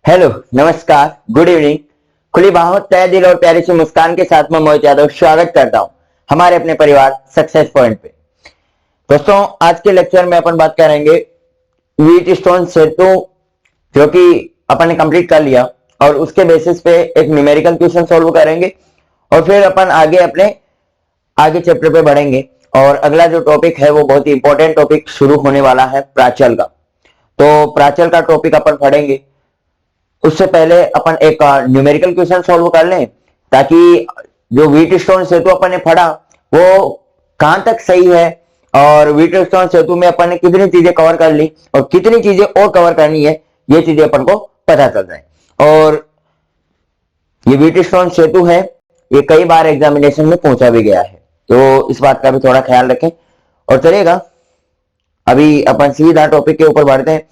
Hello, नमस्कार, good evening. खुली बाहों, तहे दिल और प्यारी सी मुस्कान के साथ मैं मोहित यादव स्वागत करता हूं हमारे अपने परिवार सक्सेस पॉइंट पे। दोस्तों, आज के लेक्चर में अपन बात करेंगे व्हीट स्टोन सेतु, जो कि अपन ने कंप्लीट कर लिया, और उसके बेसिस पे एक न्यूमेरिकल क्वेश्चन सॉल्व करेंगे और फिर अपन आगे चैप्टर पे बढ़ेंगे। और अगला जो टॉपिक है वो बहुत ही इंपॉर्टेंट टॉपिक शुरू होने वाला है, प्राचल का। तो प्राचल का टॉपिक अपन पढ़ेंगे, उससे पहले अपन एक न्यूमेरिकल क्वेश्चन सॉल्व कर लें, ताकि जो व्हीट स्टोन सेतु अपन ने पढ़ा वो कहां तक सही है और व्हीट स्टोन सेतु में अपन ने कितनी चीजें कवर कर ली और कितनी चीजें और कवर करनी है, ये चीजें अपन को पता चल जाए। और ये व्हीट स्टोन सेतु है, ये कई बार एग्जामिनेशन में पूछा भी गया है, तो इस बात का भी थोड़ा ख्याल रखें। और चलेगा, अभी अपन सीधा टॉपिक के ऊपर बढ़ते हैं।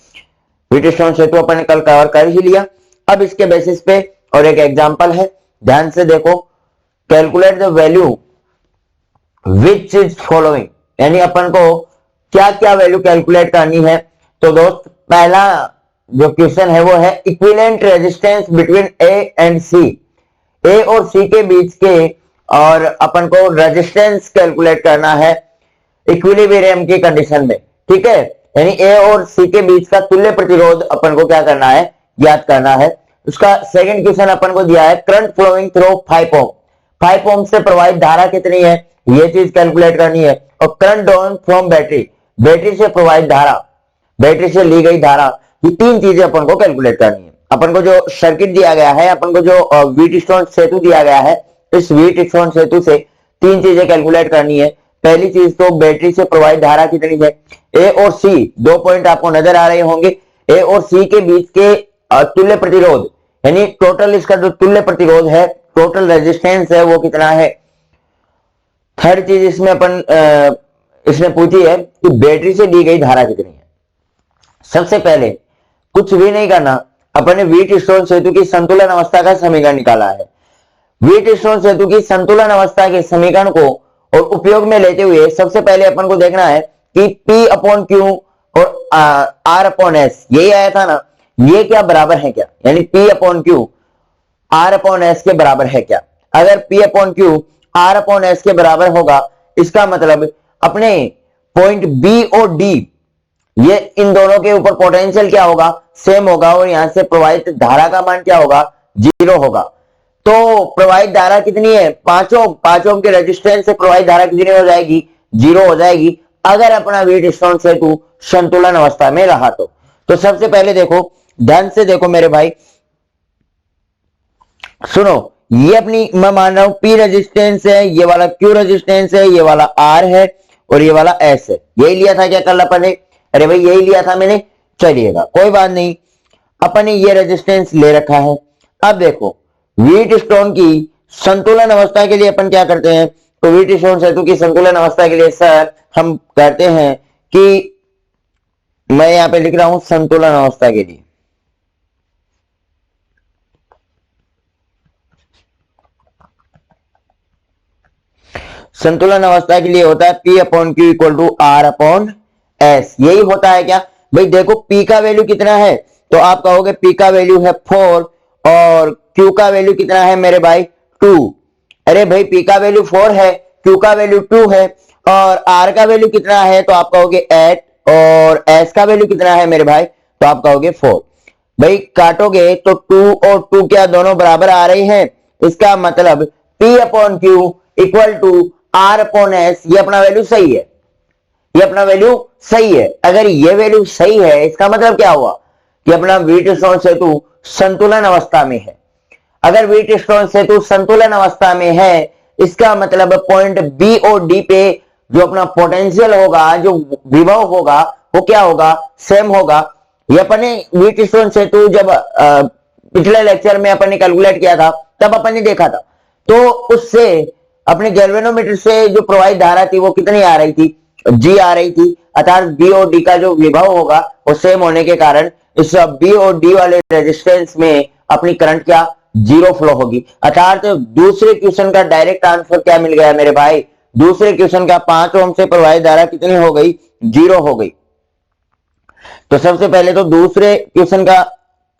व्हीट स्टोन सेतु अपन ने कल कवर कर ही लिया। अब इसके बेसिस पे और एक एग्जांपल है, ध्यान से देखो। Calculate the value which is following, यानी अपन को क्या क्या वैल्यू कैलकुलेट करनी है। तो दोस्त, पहला जो क्वेश्चन है वो है equivalent resistance between A and C. A और सी के बीच के और अपन को रेजिस्टेंस कैलकुलेट करना है इक्विलिब्रियम की कंडीशन में, ठीक है। यानी ए और सी के बीच का तुल्य प्रतिरोध अपन को क्या करना है, ज्ञात करना है। उसका सेकंड क्वेश्चन अपन को दिया है करंट फ्लोइंग थ्रू 5 ओम। 5 ओम से प्रवाहित धारा कितनी है, ये चीज कैलकुलेट करनी है। और current drawn from battery, battery से प्रवाहित धारा, बैटरी से ली गई धारा, ये तीन चीजें अपन को कैलकुलेट करनी है। अपन को जो सर्किट दिया गया है, अपन को जो व्हीट स्टोन सेतु दिया गया है, इस व्हीट स्टोन सेतु से तीन चीजें कैलकुलेट करनी है। पहली चीज तो बैटरी से प्रवाहित धारा कितनी है। ए और सी, दो पॉइंट आपको नजर आ रहे होंगे। ए और सी के बीच के तुल्य प्रतिरोध, यानी टोटल इसका जो तुल्य प्रतिरोध है, टोटल रेजिस्टेंस है, वो कितना है। थर्ड चीज इसमें इसने पूछी है कि बैटरी से ली गई धारा कितनी है। सबसे पहले कुछ भी नहीं करना, अपन ने व्हीट स्टोन सेतु की संतुलन अवस्था का समीकरण निकाला है। व्हीट स्टोन सेतु की संतुलन अवस्था के समीकरण को और उपयोग में लेते हुए सबसे पहले अपन को देखना है कि P अपॉन Q और R अपॉन S, यही आया था ना, ये क्या बराबर है क्या, यानी P upon Q R upon S के बराबर है क्या। अगर P upon Q R upon S के बराबर होगा, इसका मतलब अपने पॉइंट B और D, ये इन दोनों के ऊपर पोटेंशियल क्या होगा, सेम होगा, और यहां से प्रवाहित धारा का मान क्या होगा, 0 होगा। तो प्रवाहित धारा कितनी है, 5 ओम। 5 ओम के रेजिस्टेंस से प्रवाहित धारा कितनी हो जाएगी, 0 हो जाएगी, अगर अपना व्हीट स्टोन सेतु संतुलन अवस्था में रहा तो सबसे पहले देखो, ध्यान से देखो मेरे भाई, सुनो। ये अपनी, मैं मान रहा हूं P रेजिस्टेंस है, ये वाला Q रेजिस्टेंस है, ये वाला R है और ये वाला S है। यही लिया था क्या कल अपन ने, अरे भाई यही लिया था मैंने, चलिएगा कोई बात नहीं। अपन ने ये रेजिस्टेंस ले रखा है। अब देखो, व्हीट स्टोन की संतुलन अवस्था के लिए अपन क्या करते हैं, तो व्हीट स्टोन सेतु की संतुलन अवस्था के लिए सर हम कहते हैं कि, मैं यहां पे लिख रहा हूं संतुलन अवस्था के लिए, संतुलन अवस्था के लिए होता है P upon Q equal to R upon S। यही होता है क्या भाई। देखो P का वैल्यू कितना है, तो आप कहोगे P का वैल्यू है 4 और Q का वैल्यू कितना है मेरे भाई, 2। अरे भाई P का वैल्यू 4 है, Q का वैल्यू 2 है और R का वैल्यू कितना है, तो आप कहोगे 8 और S का वैल्यू कितना है मेरे भाई, तो आप कहोगे 4। भाई काटोगे तो 2 और 2 क्या दोनों बराबर आ रही हैं, इसका मतलब P upon Q equal to R upon S, ये अपना वैल्यू सही है, ये अपना वैल्यू सही है। अगर ये वैल्यू सही है, इसका मतलब क्या हुआ कि अपना व्हीट स्टोन सेतु संतुलन अवस्था में है। अगर व्हीट स्टोन सेतु संतुलन अवस्था में है, इसका मतलब पॉइंट B और D पे जो अपना पोटेंशियल होगा, जो विभव होगा, वो क्या होगा, सेम होगा। ये अपने व्हीट स्टोन सेतु जब पिछले लेक्चर में अपन ने कैलकुलेट किया था, तब अपन ने देखा था, तो उससे अपने गैल्वेनोमीटर से जो प्रवाहित धारा थी वो कितनी आ रही थी, G आ रही थी। अर्थात B और D का जो विभव होगा वो सेम होने के कारण इस B और D वाले रेजिस्टेंस में अपनी करंट क्या, 0 फ्लो होगी। अर्थात दूसरे क्वेश्चन का डायरेक्ट आंसर क्या मिल गया मेरे भाई, दूसरे क्वेश्चन का 5 ओम से प्रवाहित धारा कितनी हो गई, 0 हो गई। तो सबसे पहले तो दूसरे क्वेश्चन का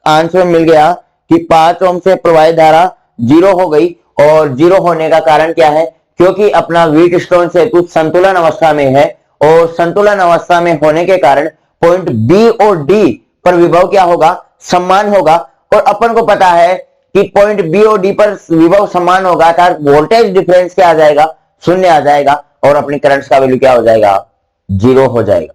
आंसर मिल गया कि 5 ओम से प्रवाहित धारा 0 हो गई। और 0 होने का कारण क्या है? क्योंकि अपना व्हीटस्टोन सेतु संतुलन अवस्था में है, और संतुलन अवस्था में होने के कारण पॉइंट बी और डी पर विभव क्या होगा? समान होगा। और अपन को पता है कि पॉइंट बी और डी पर विभव समान होगा, अर्थात वोल्टेज डिफरेंस क्या आ जाएगा? शून्य आ जाएगा, और अपनी करंट का वैल्यू क्या हो जाएगा? 0 हो जाएगा।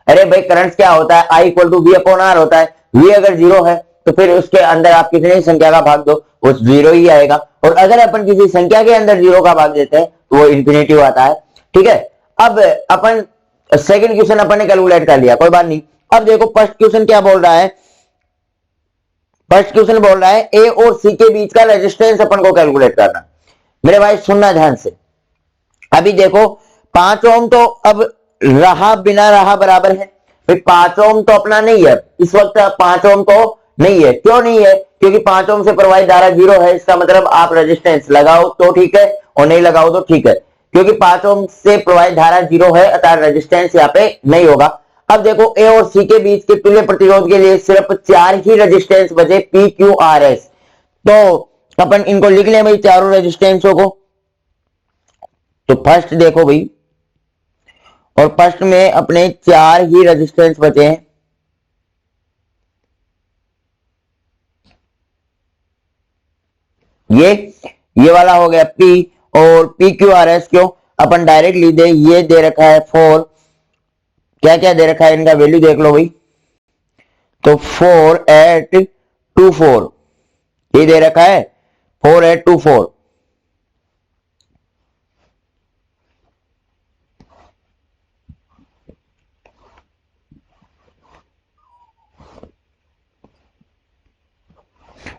अरे भाई करंट क्या होता है? I equal to V upon R होता है। V अगर 0 है तो फिर उसके अंदर आप कितनी संख्या का भाग दो, वो 0 ही आएगा। और अगर अपन किसी संख्या के अंदर 0 का भाग देते हैं तो वो इंफिनिटी आता है। ठीक है, अब अपन सेकंड क्वेश्चन अपन ने कैलकुलेट कर लिया, कोई बात नहीं। अब देखो फर्स्ट क्वेश्चन क्या बोल रहा है। फर्स्ट क्वेश्चन बोल रहा है ए और सी के बीच का रेजिस्टेंस अपन को कैलकुलेट करना। मेरे भाई सुनना ध्यान से। अभी देखो 5 ओम तो अब रहा बिना रहा बराबर है। भाई 5 ओम तो अपना नहीं है इस वक्त, 5 ओम तो नहीं है। क्यों नहीं है? क्योंकि 5 ओम से प्रवाहित धारा 0 है। इसका मतलब आप रेजिस्टेंस लगाओ तो ठीक है, और नहीं लगाओ तो ठीक है। क्योंकि 5 ओम से प्रवाहित धारा 0 है, अर्थात रेजिस्टेंस यहाँ पे नहीं होगा। अब देखो ए और सी के बीच के तुल्य प्रतिरोध के लिए सिर्फ 4 ही रेजिस्टेंस बचे, पी क्यू आर एस। तो अपन इनको लिख लें भाई, चारों रेजिस्टेंसों को। तो फर्स्ट देखो भाई, और फर्स्ट में अपने 4 ही रेजिस्टेंस बचे हैं। ये वाला हो गया P, और पी क्यू आर एस क्यों अपन डायरेक्ट लिख दे। ये दे रखा है 4, क्या क्या दे रखा है इनका वैल्यू देख लो भाई। तो 4 8 2 4 ये दे रखा है, 4 8 2 4।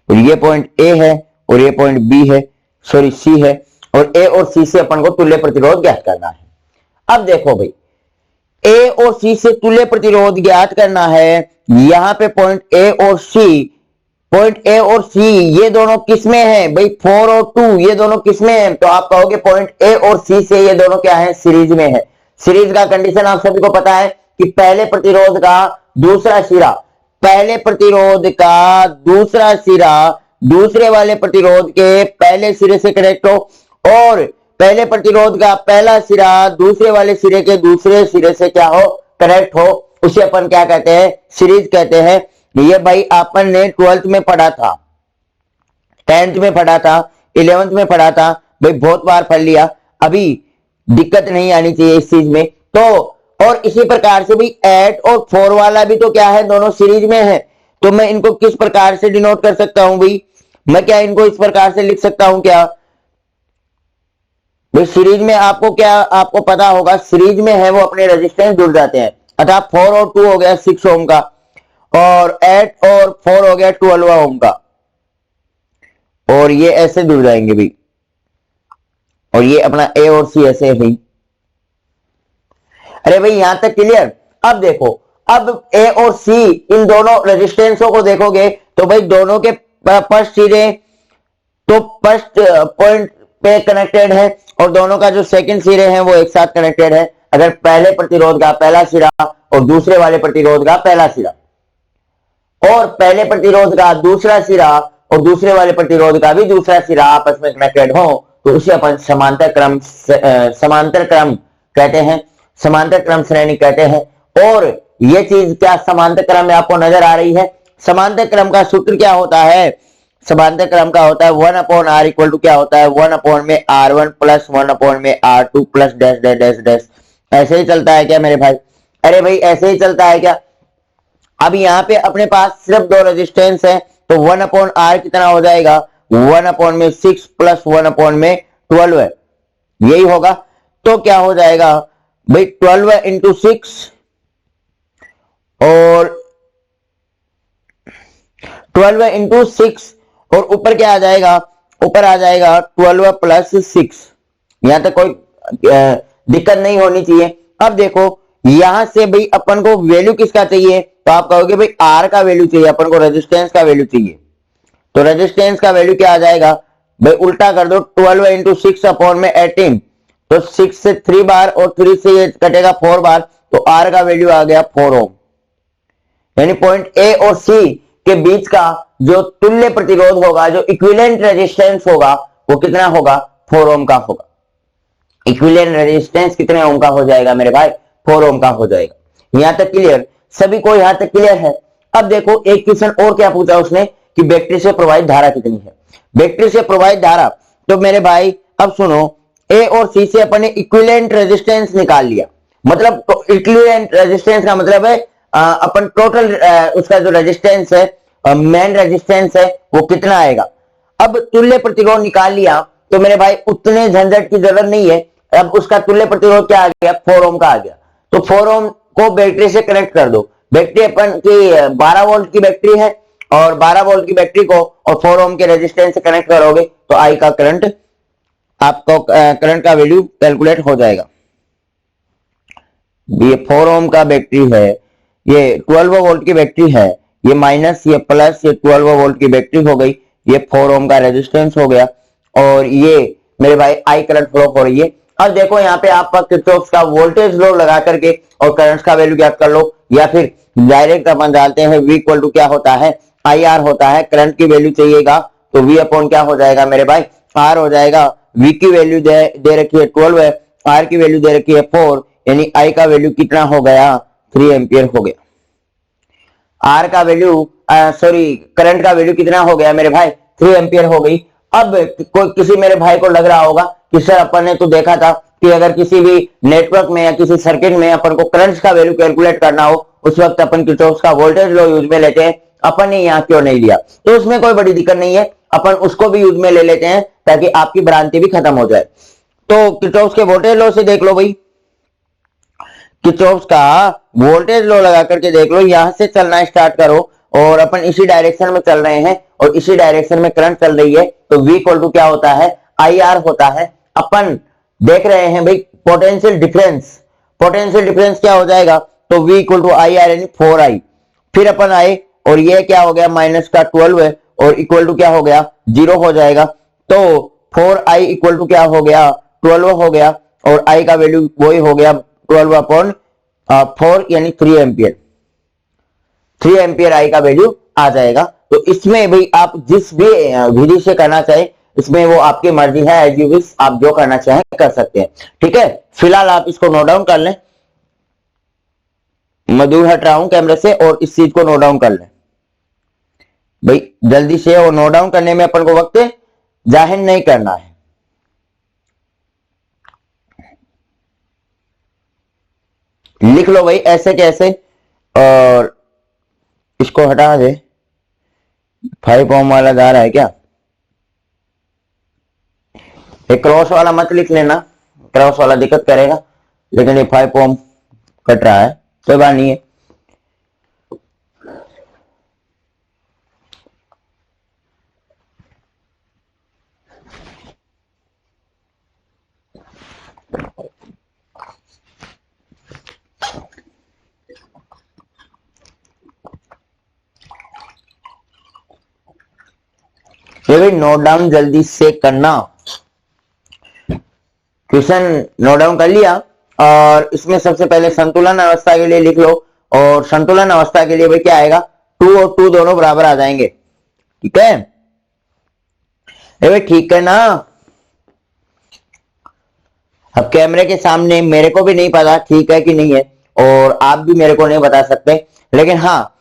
और ये पॉइंट ए है, और ये पॉइंट बी है, सॉरी सी है। और ए और सी से अपन को तुल्य प्रतिरोध ज्ञात करना है। अब देखो भाई, ए और सी से तुल्य प्रतिरोध ज्ञात करना है। यहां पे पॉइंट ए और सी, पॉइंट ए और सी ये दोनों किसमें हैं भाई? 4 और 2 ये दोनों किसमें हैं? तो आप कहोगे पॉइंट ए और सी से ये दोनों क्या है? सीरीज में है। सीरीज का कंडीशन आप सभी को पता है कि पहले प्रतिरोध का दूसरा सिरा, पहले प्रतिरोध का दूसरा सिरा दूसरे वाले प्रतिरोध के पहले सिरे से कनेक्ट हो, और पहले प्रतिरोध का पहला सिरा दूसरे वाले सिरे के दूसरे सिरे से क्या हो? कनेक्ट हो। उसे अपन क्या कहते हैं? सीरीज कहते हैं। ये भाई अपन ने 12th में पढ़ा था, 10th में पढ़ा था, 11th में पढ़ा था भाई, बहुत बार पढ़ लिया। अभी दिक्कत नहीं आनी चाहिए इस चीज में। तो और इसी प्रकार से भी 8 और 4 वाला भी तो क्या है? दोनों सीरीज में है। तो मैं इनको किस प्रकार से डिनोट कर सकता हूं भाई? मैं क्या इनको इस प्रकार से लिख सकता हूं क्या भाई? सीरीज में आपको क्या, आपको पता होगा सीरीज में है वो अपने रेजिस्टेंस जुड़ जाते हैं। अर्थात 4 और 2 हो गया 6 ओम का, और 8 और 4 हो गया 12 ओम का, और ये ऐसे जुड़ जाएंगे भाई। और ये अपना ए और सी ऐसे है। अरे भाई यहां तक क्लियर? अब देखो, अब ए और सी इन दोनों रेजिस्टेंसों को देखोगे तो भाई दोनों के फर्स्ट सिरे तो फर्स्ट पॉइंट पे कनेक्टेड है, और दोनों का जो सेकंड सिरे हैं वो एक साथ कनेक्टेड है। अगर पहले प्रतिरोध का पहला सिरा और दूसरे वाले प्रतिरोध का पहला सिरा, और पहले प्रतिरोध का दूसरा सिरा और दूसरे वाले प्रतिरोध का भी दूसरा सिरा आपस में कनेक्टेड हो, तो उसे अपन समांतर क्रम कहते हैं, समांतर क्रम श्रेणी कहते हैं। और ये चीज क्या समांतर क्रम में आपको नजर आ रही है? समांतर क्रम का सूत्र क्या होता है? समांतर क्रम का होता है 1 अपॉन आर इक्वल टू क्या होता है? 1 अपॉन में R1 प्लस 1 अपॉन में R2 plus dash dash dash dash. ऐसे ही चलता है क्या मेरे भाई? अरे भाई ऐसे ही चलता है क्या? अब यहाँ पे अपने पास सिर्फ 2 रेजिस्टेंस है, तो 1 अपॉन आर कितना हो जाएगा? 1 अपॉन में 6 प्लस 1 अपॉन में 12 है, यही होगा। तो क्या हो जाएगा भाई? 12 इंटू 6, और 12 इंटू 6, और ऊपर क्या आ जाएगा? ऊपर आ जाएगा 12 प्लस 6। यहां तक कोई दिक्कत नहीं होनी चाहिए। अब देखो यहां से भाई अपन को वैल्यू किसका चाहिए? तो आप कहोगे भाई आर का वैल्यू चाहिए अपन को, रेजिस्टेंस का वैल्यू चाहिए। तो रेजिस्टेंस का वैल्यू क्या आ जाएगा भाई? उल्टा कर दो, 12 इंटू 6 अपॉन में 18। तो 6 से 3 बार और 3 से ये कटेगा 4 बार, तो आर का वैल्यू आ गया 4 ओम। यानी पॉइंट ए और सी के बीच का जो तुल्य प्रतिरोध होगा, जो इक्विवेलेंट रेजिस्टेंस होगा, वो कितना होगा? 4 ओम का होगा। इक्विवेलेंट रेजिस्टेंस कितने ओम का हो जाएगा मेरे भाई? 4 ओम का हो जाएगा। यहां तक क्लियर? सभी को यहां तक क्लियर है? अब देखो एक क्वेश्चन और क्या पूछा उसने कि बैटरी से प्रवाहित धारा कितनी है। बैटरी से प्रवाहित धारा, तो मेरे भाई अब सुनो, ए और सी से अपन ने इक्विवेलेंट रेजिस्टेंस निकाल लिया। मतलब इक्विवेलेंट रेजिस्टेंस का मतलब है अपन टोटल उसका जो रेजिस्टेंस है, मेन रेजिस्टेंस है, वो कितना आएगा। अब तुल्य प्रतिरोध निकाल लिया तो मेरे भाई उतने झंझट की जरूरत नहीं है। अब उसका तुल्य प्रतिरोध क्या आ गया? 4 ओम का आ गया। तो 4 ओम को बैटरी से कनेक्ट कर दो। बैटरी अपन की 12 वोल्ट की बैटरी है और 12 वोल्ट की बैटरी को और 4 ओम के रेजिस्टेंस से कनेक्ट करोगे तो आई का करंट, आपको करंट का वैल्यू कैलकुलेट हो जाएगा। ये 4 ओम का बैटरी है, ये 12 वोल्ट की बैटरी है, ये माइनस, ये प्लस, ये 12 वोल्ट की बैटरी हो गई, ये 4 ओम का रेजिस्टेंस हो गया और ये मेरे भाई आई करंट फ्लो हो रही है। अब देखो यहाँ पे आप किरचॉफ का वोल्टेज लॉ लगा करके और करंट का वैल्यू ज्ञात कर लो, या फिर डायरेक्ट अपन डालते हैं V इक्वल टू क्या होता है? IR होता है। करंट की वैल्यू चाहिएगा तो V अपॉन क्या हो जाएगा मेरे भाई? R हो जाएगा। V की वैल्यू दे रखी है 12 है, R की वैल्यू दे रखी है 4, यानी I का वैल्यू कितना हो गया? 3 एम्पियर हो गया। R का वैल्यू सॉरी करंट का वैल्यू कितना हो गया मेरे भाई? 3 एम्पियर हो गई। अब कोई किसी मेरे भाई को लग रहा होगा कि सर अपन ने तो देखा था कि अगर किसी भी नेटवर्क में या किसी सर्किट में अपन को करंट का वैल्यू कैलकुलेट करना हो उस वक्त अपन किरचॉफ का वोल्टेज लॉ यूज में लेते हैं, अपन ने यहाँ क्यों नहीं लिया? तो उसमें कोई बड़ी दिक्कत नहीं है, अपन उसको भी यूज में ले लेते हैं ताकि आपकी भ्रांति भी खत्म हो जाए। तो किरचॉफ के वोल्टेज लॉ से देख लो भाई, किरचॉफ का वोल्टेज लॉ लगा करके देख लो, यहां से चलना स्टार्ट करो और अपन इसी डायरेक्शन में चल रहे हैं और इसी डायरेक्शन में करंट चल रही है तो V इक्वल टू क्या होता है? IR होता है। अपन देख रहे हैं भाई पोटेंशियल डिफरेंस, पोटेंशियल डिफरेंस क्या हो जाएगा? तो V इक्वल टू IR यानी 4I। फिर अपन आए और ये क्या हो गया? माइनस का 12 है और इक्वल टू क्या हो गया? 0 हो जाएगा। तो 4I इक्वल टू क्या हो गया? 12 हो गया और I का वैल्यू वही हो गया 12 अपॉन 4 यानी 3 एम्पियर। 3 एम्पियर आई का वैल्यू आ जाएगा। तो इसमें भाई आप जिस भी विधि से करना चाहे, इसमें वो आपकी मर्जी है, एज यू विश, आप जो करना चाहें कर सकते हैं। ठीक है, फिलहाल आप इसको नोट डाउन कर लें। मैं दूर हट रहा हूं कैमरे से और इस चीज को नोट डाउन कर लें भाई जल्दी से, और नोट डाउन करने में अपन को वक्त जाहिर नहीं करना है। लिख लो भाई ऐसे कैसे, और इसको हटा दे। 5 ओम वाला जा रहा है क्या? एक क्रॉस वाला मत लिख लेना, क्रॉस वाला दिक्कत करेगा, लेकिन ये 5 ओम कट रहा है, कोई बात नहीं है। ये भी नोट डाउन जल्दी से करना। क्वेश्चन नोट डाउन कर लिया और इसमें सबसे पहले संतुलन अवस्था के लिए लिख लो, और संतुलन अवस्था के लिए भाई क्या आएगा? 2 और 2 दोनों बराबर आ जाएंगे। ठीक है, भाई ठीक है ना? अब कैमरे के सामने मेरे को भी नहीं पता ठीक है कि नहीं है, और आप भी मेरे को नहीं बता सकते, लेकिन हाँ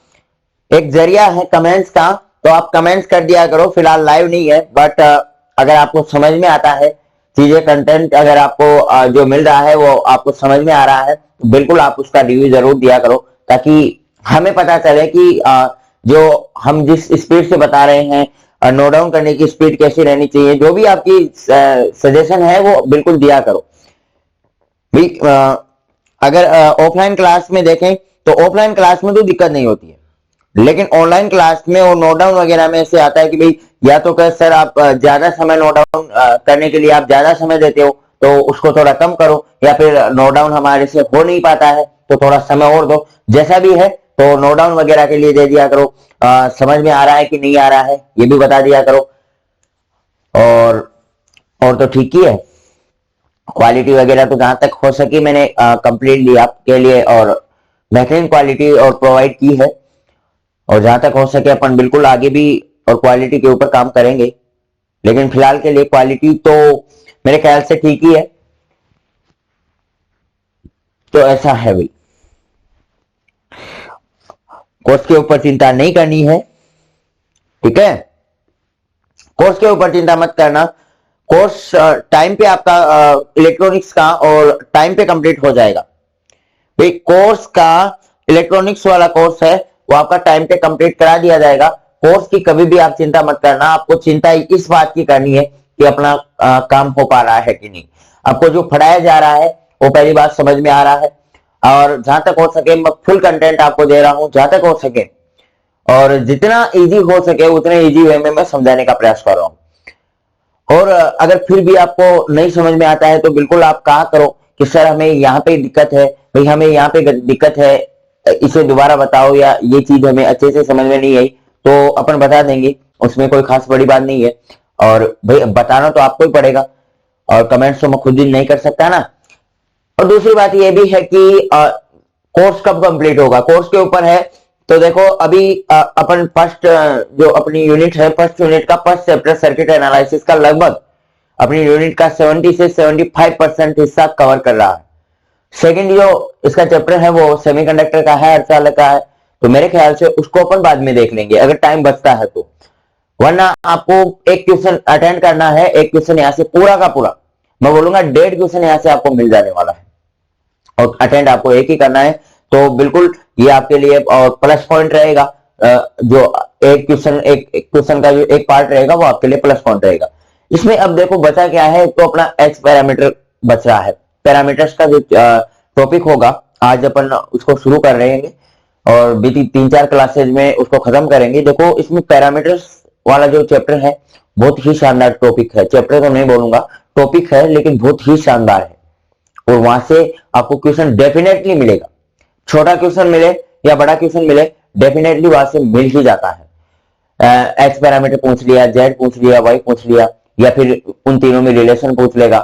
एक जरिया है कमेंट्स का, तो आप कमेंट्स कर दिया करो। फिलहाल लाइव नहीं है, बट अगर आपको समझ में आता है चीजें, कंटेंट अगर आपको जो मिल रहा है वो आपको समझ में आ रहा है, तो बिल्कुल आप उसका रिव्यू जरूर दिया करो, ताकि हमें पता चले कि जो हम जिस स्पीड से बता रहे हैं, नोट डाउन करने की स्पीड कैसी रहनी चाहिए, जो भी आपकी सजेशन है वो बिल्कुल दिया करो भाई। अगर ऑफलाइन क्लास में देखें तो ऑफलाइन क्लास में तो दिक्कत नहीं होती है, लेकिन ऑनलाइन क्लास में और नोट डाउन वगैरह में ऐसे आता है कि भाई या तो कह सर आप ज्यादा समय नोट डाउन करने के लिए आप ज्यादा समय देते हो तो उसको थोड़ा कम करो, या फिर नोट डाउन हमारे से हो नहीं पाता है तो थोड़ा समय और दो। जैसा भी है तो नोट डाउन वगैरह के लिए दे दिया करो। समझ में आ रहा है कि नहीं आ रहा है ये भी बता दिया करो, और तो ठीक ही है। क्वालिटी वगैरह तो जहां तक हो सकी मैंने कंप्लीटली आपके लिए और बेहतरीन क्वालिटी और प्रोवाइड की है। और जहां तक हो सके अपन बिल्कुल आगे भी और क्वालिटी के ऊपर काम करेंगे, लेकिन फिलहाल के लिए क्वालिटी तो मेरे ख्याल से ठीक ही है। तो ऐसा है भाई, कोर्स के ऊपर चिंता नहीं करनी है, ठीक है। कोर्स के ऊपर चिंता मत करना, कोर्स टाइम पे आपका इलेक्ट्रॉनिक्स का और टाइम पे कंप्लीट हो जाएगा भाई। कोर्स का इलेक्ट्रॉनिक्स वाला कोर्स है वो आपका टाइम पे कंप्लीट करा दिया जाएगा। कोर्स की कभी भी आप चिंता मत करना, आपको चिंता इस बात की करनी है कि अपना काम हो पा रहा है कि नहीं। आपको जो पढ़ाया जा रहा है वो पहली बात समझ में आ रहा है, और जहां तक हो सके मैं फुल कंटेंट आपको दे रहा हूं जहां तक हो सके, और जितना इजी हो सके उतने इजी वे में मैं समझाने का प्रयास कर रहा हूं। और अगर फिर भी आपको नहीं समझ में आता है तो बिल्कुल आप कहा करो कि सर हमें यहाँ पे दिक्कत है, भाई हमें यहाँ पे दिक्कत है, इसे दोबारा बताओ, या ये चीज हमें अच्छे से समझ में नहीं आई, तो अपन बता देंगे, उसमें कोई खास बड़ी बात नहीं है। और भाई बताना तो आपको ही पड़ेगा, और कमेंट्स तो मैं खुद ही नहीं कर सकता ना। और दूसरी बात यह भी है कि कोर्स कब कंप्लीट होगा, कोर्स के ऊपर है। तो देखो अभी अपन फर्स्ट जो अपनी यूनिट है, फर्स्ट यूनिट का फर्स्ट चैप्टर सर्किट एनालिसिस का लगभग अपनी यूनिट का 70 से 75% हिस्सा कवर कर रहा है। सेकंड जो इसका चैप्टर है वो सेमीकंडक्टर का है, अर्धचालक का है, तो मेरे ख्याल से उसको अपन बाद में देख लेंगे अगर टाइम बचता है तो। वरना आपको एक क्वेश्चन अटेंड करना है, एक क्वेश्चन यहां से पूरा का पूरा, मैं बोलूंगा 1.5 क्वेश्चन यहां से आपको मिल जाने वाला है, और अटेंड आपको एक ही करना है। तो बिल्कुल ये आपके लिए और प्लस पॉइंट रहेगा। जो एक क्वेश्चन का जो एक पार्ट रहेगा वो आपके लिए प्लस पॉइंट रहेगा। इसमें अब देखो बचा क्या है, तो अपना एक्स पैरामीटर बच रहा है। पैरामीटर्स का जो टॉपिक होगा आज अपन उसको शुरू कर रहे हैं, और बीती 3-4 क्लासेज में उसको खत्म करेंगे। देखो इसमें पैरामीटर्स वाला जो चैप्टर है बहुत ही शानदार टॉपिक है, चैप्टर तो नहीं बोलूंगा, टॉपिक है, लेकिन बहुत ही शानदार है। और वहां से आपको क्वेश्चन डेफिनेटली मिलेगा, छोटा क्वेश्चन मिले या बड़ा क्वेश्चन मिले, डेफिनेटली वहां से मिल ही जाता है। एक्स पैरामीटर पूछ लिया, जेड पूछ लिया, वाई पूछ लिया, या फिर उन तीनों में रिलेशन पूछ लेगा,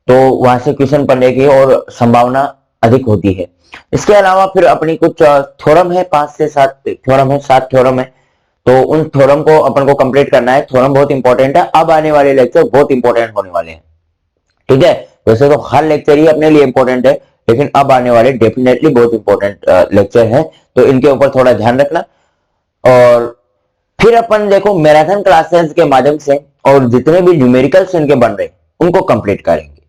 तो वहां से क्वेश्चन पढ़ने की और संभावना अधिक होती है। इसके अलावा फिर अपनी कुछ थ्योरम है, 5 से 7 थ्योरम है, 7 थ्योरम है, तो उन थ्योरम को अपन को कंप्लीट करना है। थ्योरम बहुत इंपॉर्टेंट है, अब आने वाले लेक्चर बहुत इंपॉर्टेंट होने वाले हैं, ठीक है। वैसे तो हर लेक्चर ही अपने लिए इंपॉर्टेंट है, लेकिन अब आने वाले डेफिनेटली बहुत इंपॉर्टेंट लेक्चर है, तो इनके ऊपर थोड़ा ध्यान रखना। और फिर अपन देखो मैराथन क्लासेस के माध्यम से और जितने भी न्यूमेरिकल्स इनके बन रहे उनको कंप्लीट करेंगे,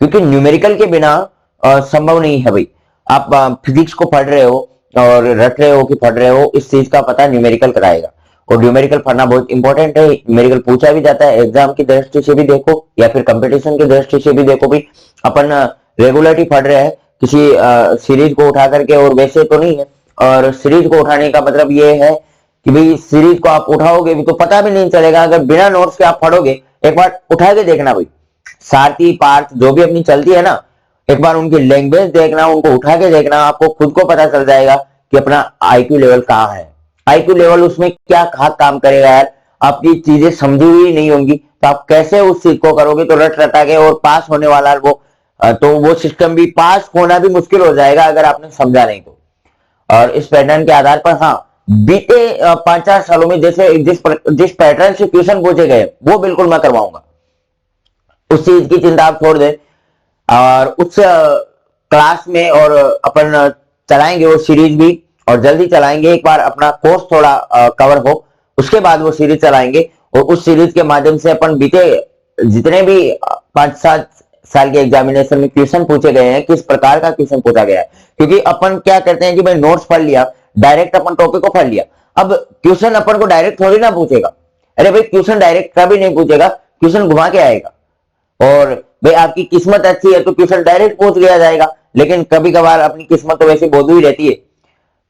क्योंकि न्यूमेरिकल के बिना संभव नहीं है भाई। आप फिजिक्स को पढ़ रहे हो और रट रहे हो कि पढ़ रहे हो, इस चीज का पता न्यूमेरिकल कराएगा, और न्यूमेरिकल पढ़ना बहुत इंपॉर्टेंट है। न्यूमेरिकल पूछा भी जाता है एग्जाम की दृष्टि से भी देखो, या फिर कंपटीशन की दृष्टि से भी देखो भी। अपन रेगुलरली पढ़ रहे हैं किसी सीरीज को उठा करके, और वैसे तो नहीं है। और सीरीज को उठाने का मतलब ये है कि भाई सीरीज को आप उठाओगे भी तो पता भी नहीं चलेगा, अगर बिना नोट्स के आप पढ़ोगे। एक बार उठा के देखना भाई, सारथी पार्थ जो भी अपनी चलती है ना, एक बार उनकी लैंग्वेज देखना, उनको उठा के देखना, आपको खुद को पता चल जाएगा कि अपना आईक्यू लेवल कहाँ है। आईक्यू लेवल उसमें क्या कहा काम करेगा यार, आपकी चीजें समझी हुई नहीं होंगी तो आप कैसे उस चीज को करोगे, तो रट रटा के और पास होने वाला वो, तो वो सिस्टम भी, पास होना भी मुश्किल हो जाएगा अगर आपने समझा नहीं तो। और इस पैटर्न के आधार पर हाँ, बीते 5-4 सालों में जैसे जिस पैटर्न से क्वेश्चन पूछे गए वो बिल्कुल मैं करवाऊंगा, उस चीज की चिंता आप छोड़ दें। और उस क्लास में और अपन चलाएंगे वो सीरीज भी, और जल्दी चलाएंगे। एक बार अपना कोर्स थोड़ा कवर हो उसके बाद वो सीरीज चलाएंगे, और उस सीरीज के माध्यम से अपन बीते जितने भी 5-7 साल के एग्जामिनेशन में क्वेश्चन पूछे गए हैं, किस प्रकार का क्वेश्चन पूछा गया है। क्योंकि अपन क्या करते हैं कि भाई नोट्स पढ़ लिया, डायरेक्ट अपन टॉपिक को पढ़ लिया, अब क्वेश्चन अपन को डायरेक्ट थोड़ी ना पूछेगा। अरे भाई क्वेश्चन डायरेक्ट कभी नहीं पूछेगा, क्वेश्चन घुमा के आएगा। और भाई आपकी किस्मत अच्छी है तो क्वेश्चन डायरेक्ट पूछ लिया जाएगा, लेकिन कभी कभार अपनी किस्मत तो वैसे बोधू ही रहती है,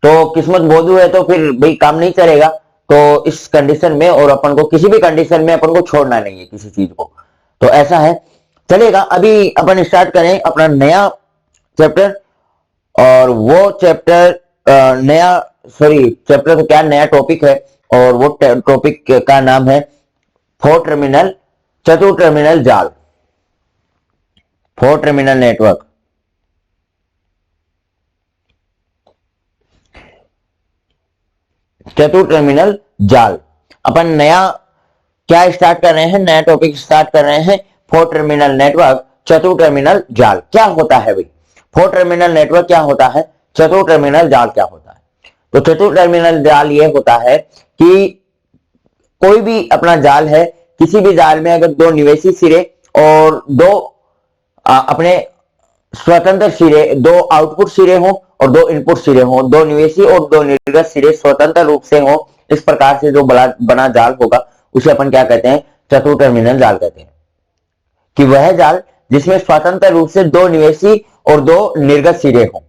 तो किस्मत बोधू है तो फिर भाई काम नहीं चलेगा। तो इस कंडीशन में, और अपन को किसी भी कंडीशन में अपन को छोड़ना नहीं है किसी चीज को, तो ऐसा है। चलेगा, अभी अपन स्टार्ट करें अपना नया चैप्टर। और वो चैप्टर नया, सॉरी चैप्टर तो क्या, नया टॉपिक है, और वो टॉपिक का नाम है 4 टर्मिनल चतुर टर्मिनल जाल, 4 टर्मिनल नेटवर्क। चतुर टर्मिनल जाल। अपन नया क्या स्टार्ट कर रहे हैं, नया टॉपिक स्टार्ट कर रहे हैं, फोर टर्मिनल नेटवर्क चतुर टर्मिनल जाल। क्या होता है भाई फोर टर्मिनल नेटवर्क, क्या होता है चतुर टर्मिनल जाल क्या होता है? तो चतुर टर्मिनल जाल ये होता है कि कोई भी अपना जाल है, किसी भी जाल में अगर दो निवेशी सिरे और दो अपने स्वतंत्र सिरे, दो आउटपुट सिरे हो और दो इनपुट सिरे हो, दो निवेशी और दो निर्गत सिरे स्वतंत्र रूप से हो, इस प्रकार से जो बना जाल होगा उसे अपन क्या कहते हैं, चतुर टर्मिनल जाल कहते हैं। कि वह जाल जिसमें स्वतंत्र रूप से दो निवेशी और दो निर्गत सिरे हो,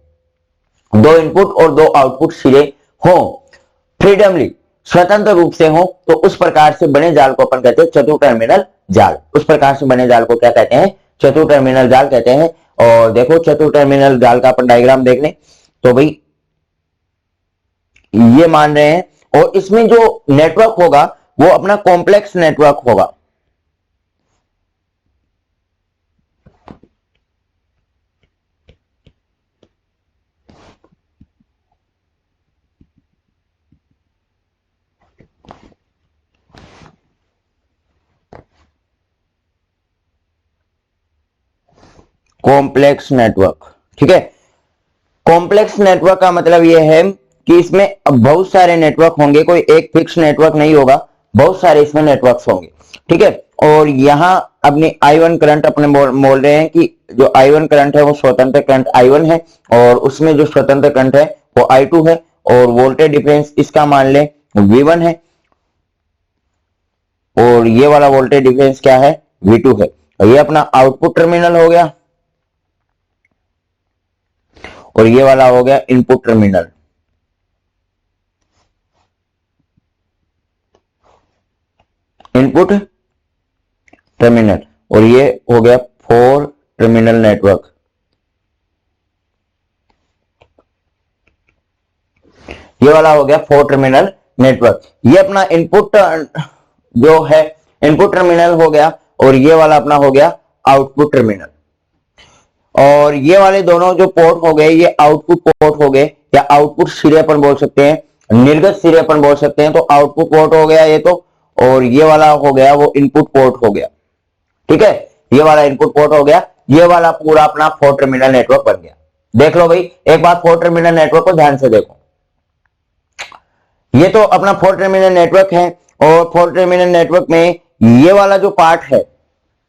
दो इनपुट और दो आउटपुट सिरे हो, फ्रीडमली स्वतंत्र रूप से हो, तो उस प्रकार से बने जाल को अपन कहते हैं चतुर टर्मिनल जाल। उस प्रकार से बने जाल को क्या कहते हैं, चतुर टर्मिनल जाल कहते हैं। और देखो चतुर टर्मिनल जाल का अपन डायग्राम देख लें तो भाई ये मान रहे हैं, और इसमें जो नेटवर्क होगा वो अपना कॉम्प्लेक्स नेटवर्क होगा। कॉम्प्लेक्स नेटवर्क, ठीक है। कॉम्प्लेक्स नेटवर्क का मतलब यह है कि इसमें बहुत सारे नेटवर्क होंगे, कोई एक फिक्स नेटवर्क नहीं होगा, बहुत सारे इसमें नेटवर्क्स होंगे, ठीक है। और यहां अपने I1 करंट अपने बोल रहे हैं कि जो I1 करंट है वो स्वतंत्र करंट I1 है, और उसमें जो स्वतंत्र करंट है वो I2 है, और वोल्टेज डिफरेंस इसका मान लें V1 है, और ये वाला वोल्टेज डिफरेंस क्या है, V2 है। और ये अपना आउटपुट टर्मिनल हो गया, और ये वाला हो गया इनपुट टर्मिनल। इनपुट टर्मिनल, और ये हो गया फोर टर्मिनल नेटवर्क। ये वाला हो गया फोर टर्मिनल नेटवर्क। ये अपना इनपुट जो है इनपुट टर्मिनल हो गया, और ये वाला अपना हो गया आउटपुट टर्मिनल। और ये वाले दोनों जो पोर्ट हो गए ये आउटपुट पोर्ट हो गए, या आउटपुट सिरे अपन बोल सकते हैं, निर्गत सिरे अपन बोल सकते हैं। तो आउटपुट पोर्ट हो गया ये तो, और ये वाला हो गया वो इनपुट पोर्ट हो गया, ठीक है। ये वाला इनपुट पोर्ट हो गया, ये वाला पूरा अपना फोर टर्मिनल नेटवर्क बन गया। देख लो भाई एक बार फोर टर्मिनल नेटवर्क को ध्यान से देखो। ये तो अपना फोर टर्मिनल नेटवर्क है, और फोर टर्मिनल नेटवर्क में ये वाला जो पार्ट है,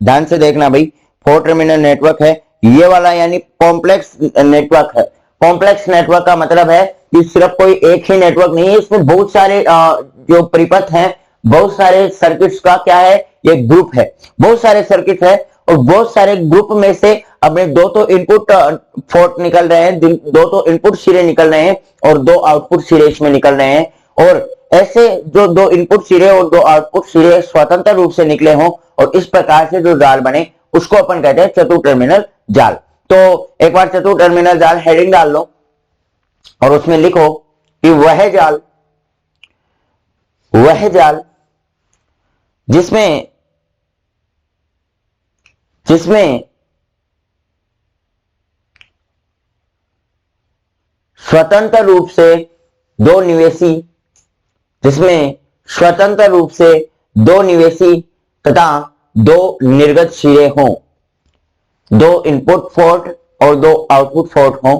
ध्यान से देखना भाई, फोर टर्मिनल नेटवर्क है ये वाला, यानी कॉम्प्लेक्स नेटवर्क है। कॉम्प्लेक्स नेटवर्क का मतलब है कि सिर्फ कोई एक ही नेटवर्क नहीं है, इसमें बहुत सारे जो परिपथ हैं, बहुत सारे सर्किट्स का क्या है, ये ग्रुप है, बहुत सारे सर्किट है, और बहुत सारे ग्रुप में से अपने दो तो इनपुट पोर्ट निकल रहे हैं, दो तो इनपुट सिरे निकल रहे हैं, और दो आउटपुट सिरे इसमें निकल रहे हैं। और ऐसे जो दो इनपुट सिरे और दो आउटपुट सिरे स्वतंत्र रूप से निकले हों, और इस प्रकार से जो जाल बने उसको अपन कहते हैं चतुर टर्मिनल जाल। तो एक बार चतुर टर्मिनल जाल हेडिंग डाल लो, और उसमें लिखो कि वह जाल जिसमें जिसमें स्वतंत्र रूप से दो निवेशी जिसमें स्वतंत्र रूप से दो निवेशी तथा दो निर्गत सिरे हों, दो इनपुट पोर्ट और दो आउटपुट पोर्ट हों,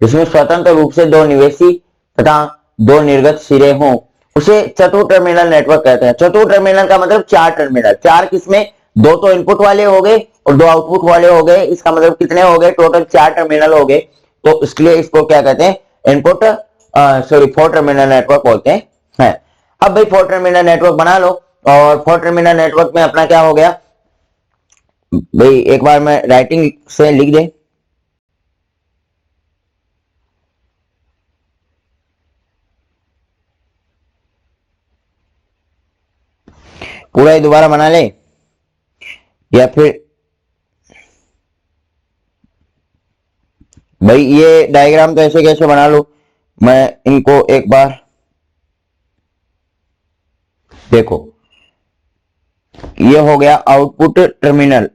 जिसमें स्वतंत्र रूप से दो निवेशी तथा दो निर्गत सिरे हों, उसे चतुर टर्मिनल नेटवर्क कहते हैं। चतुर टर्मिनल का मतलब चार टर्मिनल, चार किसमें, दो तो इनपुट वाले हो गए और दो आउटपुट वाले हो गए, इसका मतलब कितने हो गए, टोटल चार टर्मिनल हो गए। तो इसके लिए इसको क्या कहते हैं, इनपुट फोर टर्मिनल नेटवर्क बोलते हैं। अब भाई फोर टर्मिनल नेटवर्क बना लो, और फोर टर्मिनल नेटवर्क में अपना क्या हो गया भाई, एक बार मैं राइटिंग से लिख दे, पूरा ही दोबारा बना ले, या फिर भाई ये डायग्राम तो ऐसे कैसे बना लो, मैं इनको एक बार देखो। ये हो गया आउटपुट टर्मिनल,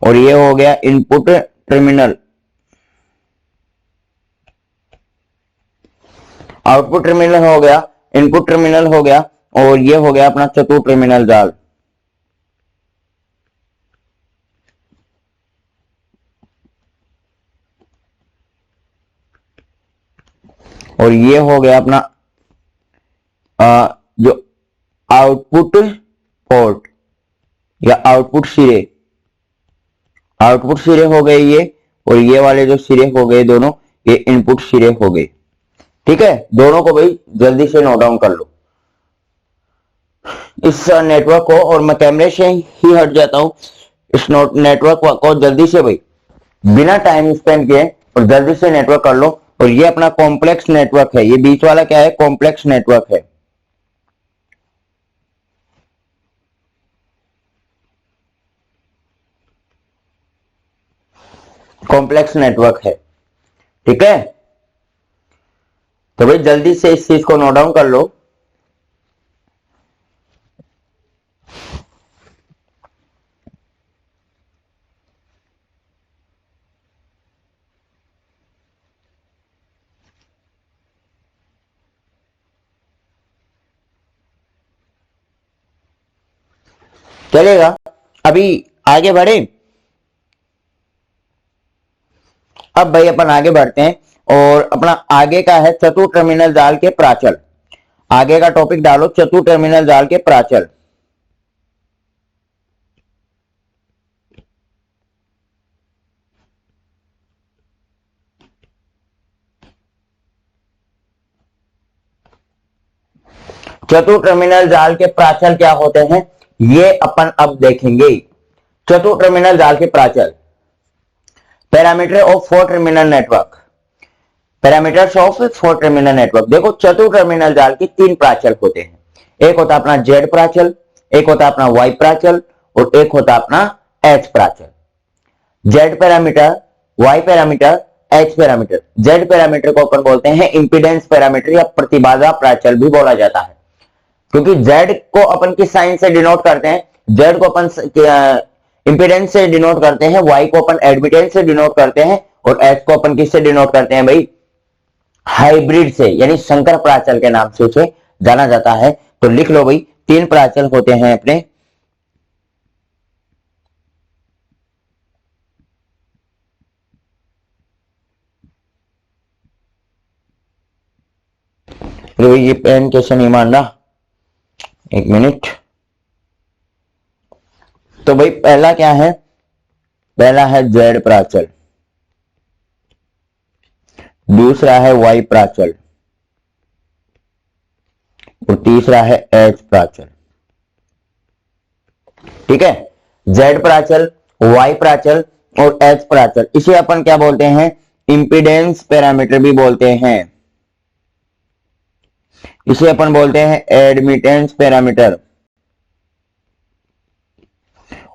और ये हो गया इनपुट टर्मिनल, आउटपुट टर्मिनल हो गया, इनपुट टर्मिनल हो गया, और ये हो गया अपना चतुर्थ टर्मिनल जाल। और ये हो गया अपना जो आउटपुट पोर्ट या आउटपुट सिरे हो गए ये, और ये वाले जो सिरे हो गए दोनों, ये इनपुट सिरे हो गए। ठीक है, दोनों को भाई जल्दी से नोट डाउन कर लो इस नेटवर्क को, और मैं कैमरे से ही हट जाता हूं। इस नेटवर्क को जल्दी से भाई बिना टाइम स्पेंड किए और जल्दी से नेटवर्क कर लो। और ये अपना कॉम्प्लेक्स नेटवर्क है, ये बीच वाला क्या है, कॉम्प्लेक्स नेटवर्क है। कॉम्प्लेक्स नेटवर्क है, ठीक है। तो भाई जल्दी से इस चीज को नोट डाउन कर लो। चलेगा, अभी आगे बढ़े। अब भाई अपन आगे बढ़ते हैं, और अपना आगे का है चतुर्थ टर्मिनल जाल के प्राचल। आगे का टॉपिक डालो, चतुर्थ टर्मिनल जाल के प्राचल। चतुर्थ टर्मिनल जाल के प्राचल क्या होते हैं, ये अपन अब देखेंगे। चतुर्थ टर्मिनल जाल के प्राचल, parameter of four terminal network. Parameters of four terminal network. देखो, चतुर्थ टर्मिनल जाल के तीन प्राचल होते हैं। एक होता अपना जेड प्राचल, एक होता अपना वाई प्राचल, और एक होता अपना एच प्राचल। Z parameter, Y parameter, H parameter. Z parameter को अपन बोलते हैं इंपीडेंस पैरामीटर या प्रतिबाधा प्राचल भी बोला जाता है, क्योंकि जेड को अपन किस साइन से डिनोट करते हैं, जेड को अपन इंपीडेंस से डिनोट करते हैं, वाई को अपन एडमिटेंस से डिनोट करते हैं, और एच को अपन किससे डिनोट करते हैं भाई, हाइब्रिड से, यानी संकर प्राचल के नाम से उसे जाना जाता है। तो लिख लो भाई, तीन प्राचल होते हैं अपने। तो ये पेन कैसे नहीं मान रहा, एक मिनट। तो भाई पहला क्या है, पहला है जेड प्राचल, दूसरा है वाई प्राचल, और तीसरा है एच प्राचल। ठीक है, जेड प्राचल, वाई प्राचल और एच प्राचल, इसे अपन क्या बोलते हैं, इंपीडेंस पैरामीटर भी बोलते हैं। इसे अपन बोलते हैं एडमिटेंस पैरामीटर,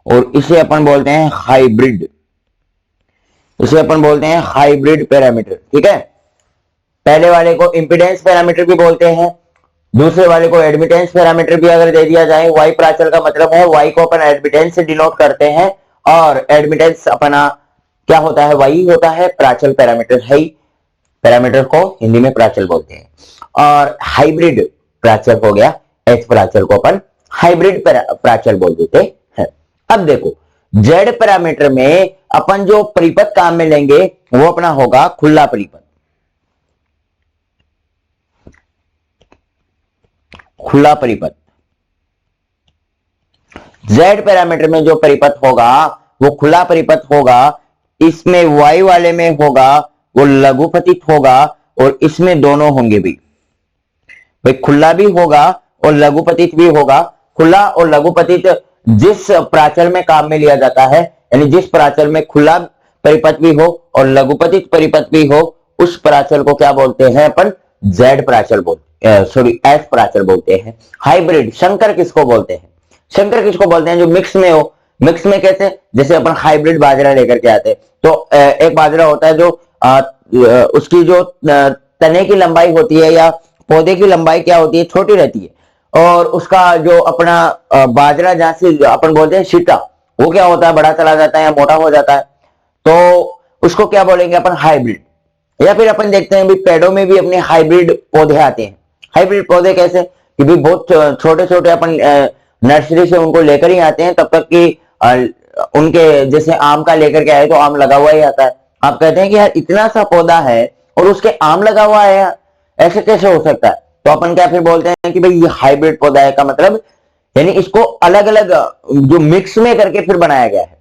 और इसे अपन बोलते हैं हाइब्रिड, इसे अपन बोलते हैं हाइब्रिड पैरामीटर। ठीक है, पहले वाले को इंपीडेंस पैरामीटर भी बोलते हैं, दूसरे वाले को एडमिटेंस पैरामीटर भी अगर दे दिया जाए। वाई प्राचल का मतलब है वाई को अपन एडमिटेंस से डिनोट करते हैं, और एडमिटेंस अपना क्या होता है, वाई होता है, प्राचल पैरामीटर है, पैरामीटर को हिंदी में प्राचल बोलते हैं। और हाइब्रिड प्राचल हो गया, एच प्राचल को अपन हाइब्रिड प्राचल बोल देते हैं। अब देखो, जेड पैरामीटर में अपन जो परिपथ काम में लेंगे वो अपना होगा खुला परिपथ। खुला परिपथ, जेड पैरामीटर में जो परिपथ होगा वो खुला परिपथ होगा। इसमें वाई वाले में होगा वो लघुपतित होगा, और इसमें दोनों होंगे भी भाई, खुला भी होगा और लघुपतित भी होगा। खुला और लघुपतित जिस प्राचल में काम में लिया जाता है, यानी जिस प्राचल में खुला परिपथ भी हो और लघुपतित परिपथ भी हो, उस प्राचल को क्या बोलते हैं अपन, जेड प्राचल बोलते, सॉरी एच प्राचल बोलते हैं। हाइब्रिड, शंकर किसको बोलते हैं, शंकर किसको बोलते हैं, जो मिक्स में हो। मिक्स में कैसे, जैसे अपन हाइब्रिड बाजरा लेकर के आते हैं, तो एक बाजरा होता है जो उसकी जो तने की लंबाई होती है या पौधे की लंबाई क्या होती है, छोटी रहती है, और उसका जो अपना बाजरा जहां से अपन बोलते हैं सीटा, वो क्या होता है, बड़ा चला जाता है या मोटा हो जाता है, तो उसको क्या बोलेंगे अपन, हाइब्रिड। या फिर अपन देखते हैं भी पेड़ों में भी अपने हाइब्रिड पौधे आते हैं। हाइब्रिड पौधे कैसे कि भी बहुत छोटे छोटे अपन नर्सरी से उनको लेकर ही आते हैं, तब तक कि उनके जैसे आम का लेकर के आए तो आम लगा हुआ ही आता है। आप कहते हैं कि यार इतना सा पौधा है और उसके आम लगा हुआ है यार, ऐसे कैसे हो सकता है? तो अपन क्या फिर बोलते हैं कि भाई ये हाइब्रिड पौधा है, का मतलब यानी इसको अलग अलग जो मिक्स में करके फिर बनाया गया है।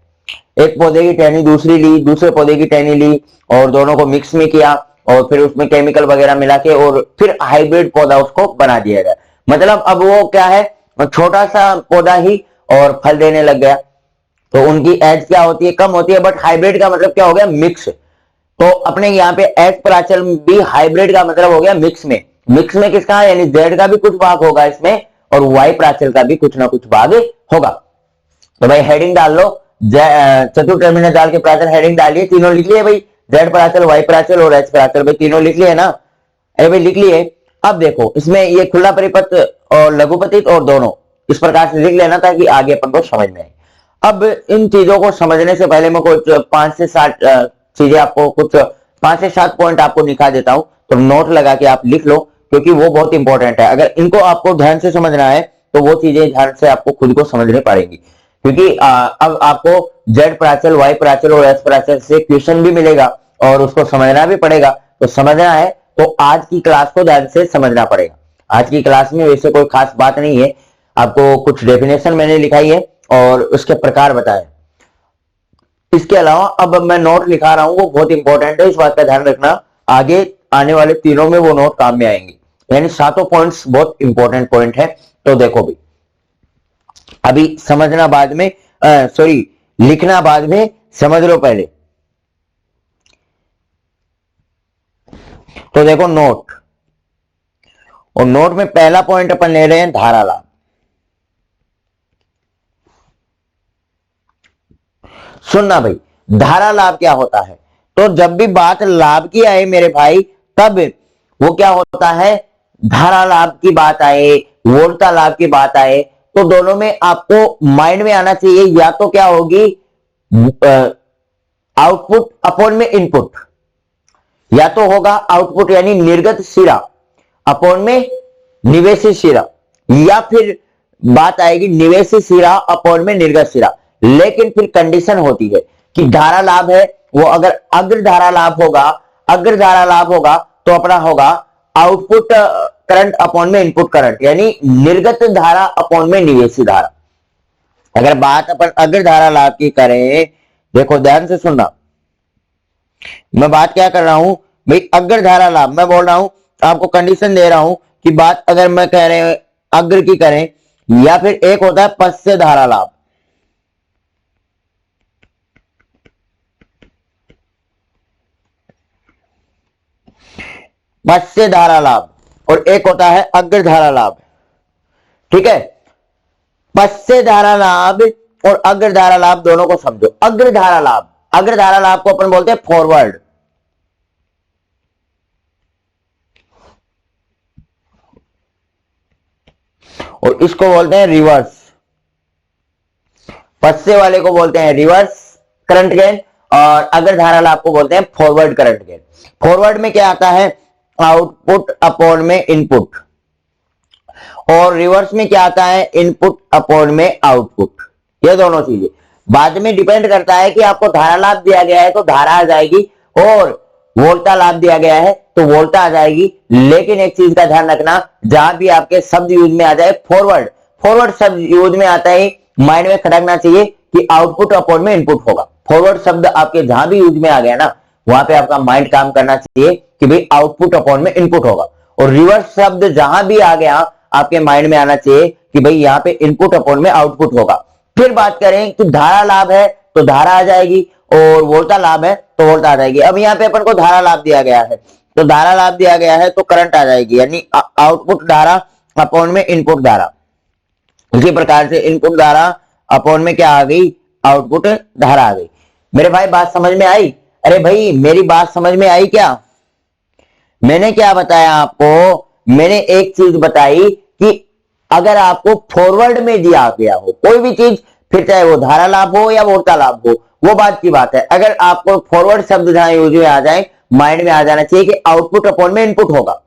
एक पौधे की टहनी दूसरी ली, दूसरे पौधे की टहनी ली और दोनों को मिक्स में किया और फिर उसमें केमिकल वगैरह मिला के और फिर हाइब्रिड पौधा उसको बना दिया गया। मतलब अब वो क्या है, छोटा सा पौधा ही और फल देने लग गया। तो उनकी एज क्या होती है, कम होती है, बट हाइब्रिड का मतलब क्या हो गया, मिक्स। तो अपने यहाँ पे एच प्राचल भी हाइब्रिड का मतलब हो गया मिक्स में। मिक्स में किसका, यानी जेड का भी कुछ भाग होगा इसमें और वाई प्राचल का भी कुछ ना कुछ भाग होगा। तो भाई हेडिंग डाल लो, चतुर्थ टर्मिनल डाल के प्राचल हेडिंग डालिए, तीनों लिख लिए भाई, जेड प्राचल, वाई प्राचल और एच प्राचल, भाई तीनों लिख लिए ना? अरे भाई लिख लिए। अब देखो इसमें ये खुला परिपथ और लघुपतित और दोनों इस प्रकार से लिख लेना ताकि आगे अपन को समझ में आए। अब इन चीजों को समझने से पहले मैं कुछ 5 से 7 चीजें आपको, कुछ 5 से 7 पॉइंट आपको दिखा देता हूं, तो नोट लगा के आप लिख लो क्योंकि वो बहुत इंपॉर्टेंट है। अगर इनको आपको ध्यान से समझना है तो वो चीजें ध्यान से आपको खुद को समझनी पड़ेंगी, क्योंकि अब आपको जेड प्राचल, वाई प्राचल और एस प्राचल से क्वेश्चन भी मिलेगा और उसको समझना भी पड़ेगा। तो समझना है तो आज की क्लास को ध्यान से समझना पड़ेगा। आज की क्लास में वैसे कोई खास बात नहीं है, आपको कुछ डेफिनेशन मैंने लिखाई है और उसके प्रकार बताए। इसके अलावा अब मैं नोट लिखा रहा हूं वो बहुत इंपॉर्टेंट है, इस बात का ध्यान रखना, आगे आने वाले तीनों में वो नोट काम में आएंगे। यानी सातों पॉइंट्स बहुत इंपॉर्टेंट पॉइंट है। तो देखो भी, अभी समझना बाद में, सॉरी लिखना बाद में, समझ लो पहले। तो देखो नोट, और नोट में पहला पॉइंट अपन ले रहे हैं धारा लाभ। सुनना भाई, धारा लाभ क्या होता है? तो जब भी बात लाभ की आए मेरे भाई, तब वो क्या होता है, धारा लाभ की बात आए, वोल्टा लाभ की बात आए, तो दोनों में आपको माइंड में आना चाहिए, या तो क्या होगी आउटपुट अपॉन में इनपुट, या तो होगा आउटपुट यानी निर्गत सिरा अपॉन में निवेशित सिरा, या फिर बात आएगी निवेशित सिरा अपॉन में निर्गत सिरा। लेकिन फिर कंडीशन होती है कि धारा लाभ है वो अगर अग्र धारा लाभ होगा, अग्र धारा लाभ होगा तो अपना होगा आउटपुट करंट अपॉन में इनपुट करंट, यानी निर्गत धारा अपॉन में निवेशित धारा। अगर बात अपन अग्र धारा लाभ की करें, देखो ध्यान से सुनना, मैं बात क्या कर रहा हूं भाई, अग्र धारा लाभ मैं बोल रहा हूं, आपको कंडीशन दे रहा हूं कि बात अगर मैं कह रहे हैं अग्र की करें, या फिर एक होता है पश्य धारा लाभ, पश्य धारा लाभ, और एक होता है अग्र धारा लाभ। ठीक है, पश्य धारा लाभ और अग्र धारा लाभ दोनों को समझो। अग्र धारा लाभ, अग्र धारा लाभ को अपन बोलते हैं फॉरवर्ड, और इसको बोलते हैं रिवर्स। पश्य वाले को बोलते हैं रिवर्स करंट गेन और अग्र धारा लाभ को बोलते हैं फॉरवर्ड करंट गेन। फॉरवर्ड में क्या आता है, आउटपुट अपॉन में इनपुट, और रिवर्स में क्या आता है, इनपुट अपॉन में आउटपुट। ये दोनों चीजें बाद में डिपेंड करता है कि आपको धारा लाभ दिया गया है तो धारा आ जाएगी, और वोल्टा लाभ दिया गया है तो वोल्टा आ जाएगी। लेकिन एक चीज का ध्यान रखना, जहां भी आपके शब्द यूज में आ जाए फॉरवर्ड, फॉरवर्ड शब्द यूज में आता है, माइंड में खटकना चाहिए कि आउटपुट अपॉन में इनपुट होगा। फॉरवर्ड शब्द आपके जहां भी यूज में आ गया ना, वहां पे आपका माइंड काम करना चाहिए कि भाई आउटपुट अपॉन में इनपुट होगा। और रिवर्स शब्द जहां भी आ गया आपके माइंड में आना चाहिए कि भाई यहां पे इनपुट अपॉन में आउटपुट होगा। फिर बात करें कि धारा लाभ है तो धारा आ जाएगी, और वोल्टा लाभ है तो वोल्टा आ जाएगी। अब यहाँ पे अपन को धारा लाभ दिया गया है, तो धारा लाभ दिया गया है तो करंट आ जाएगी, यानी आउटपुट धारा अपॉन में इनपुट धारा। इसी प्रकार से इनपुट धारा अपॉन में क्या आ गई, आउटपुट धारा आ गई। मेरे भाई बात समझ में आई? अरे भाई मेरी बात समझ में आई क्या? मैंने क्या बताया आपको, मैंने एक चीज बताई कि अगर आपको फॉरवर्ड में दिया गया हो कोई भी चीज, फिर चाहे वो धारा लाभ हो या वोल्टा लाभ हो, वो बात की बात है। अगर आपको फॉरवर्ड शब्द जहां यूज में आ जाए माइंड में आ जाना चाहिए कि आउटपुट अपॉन में इनपुट होगा,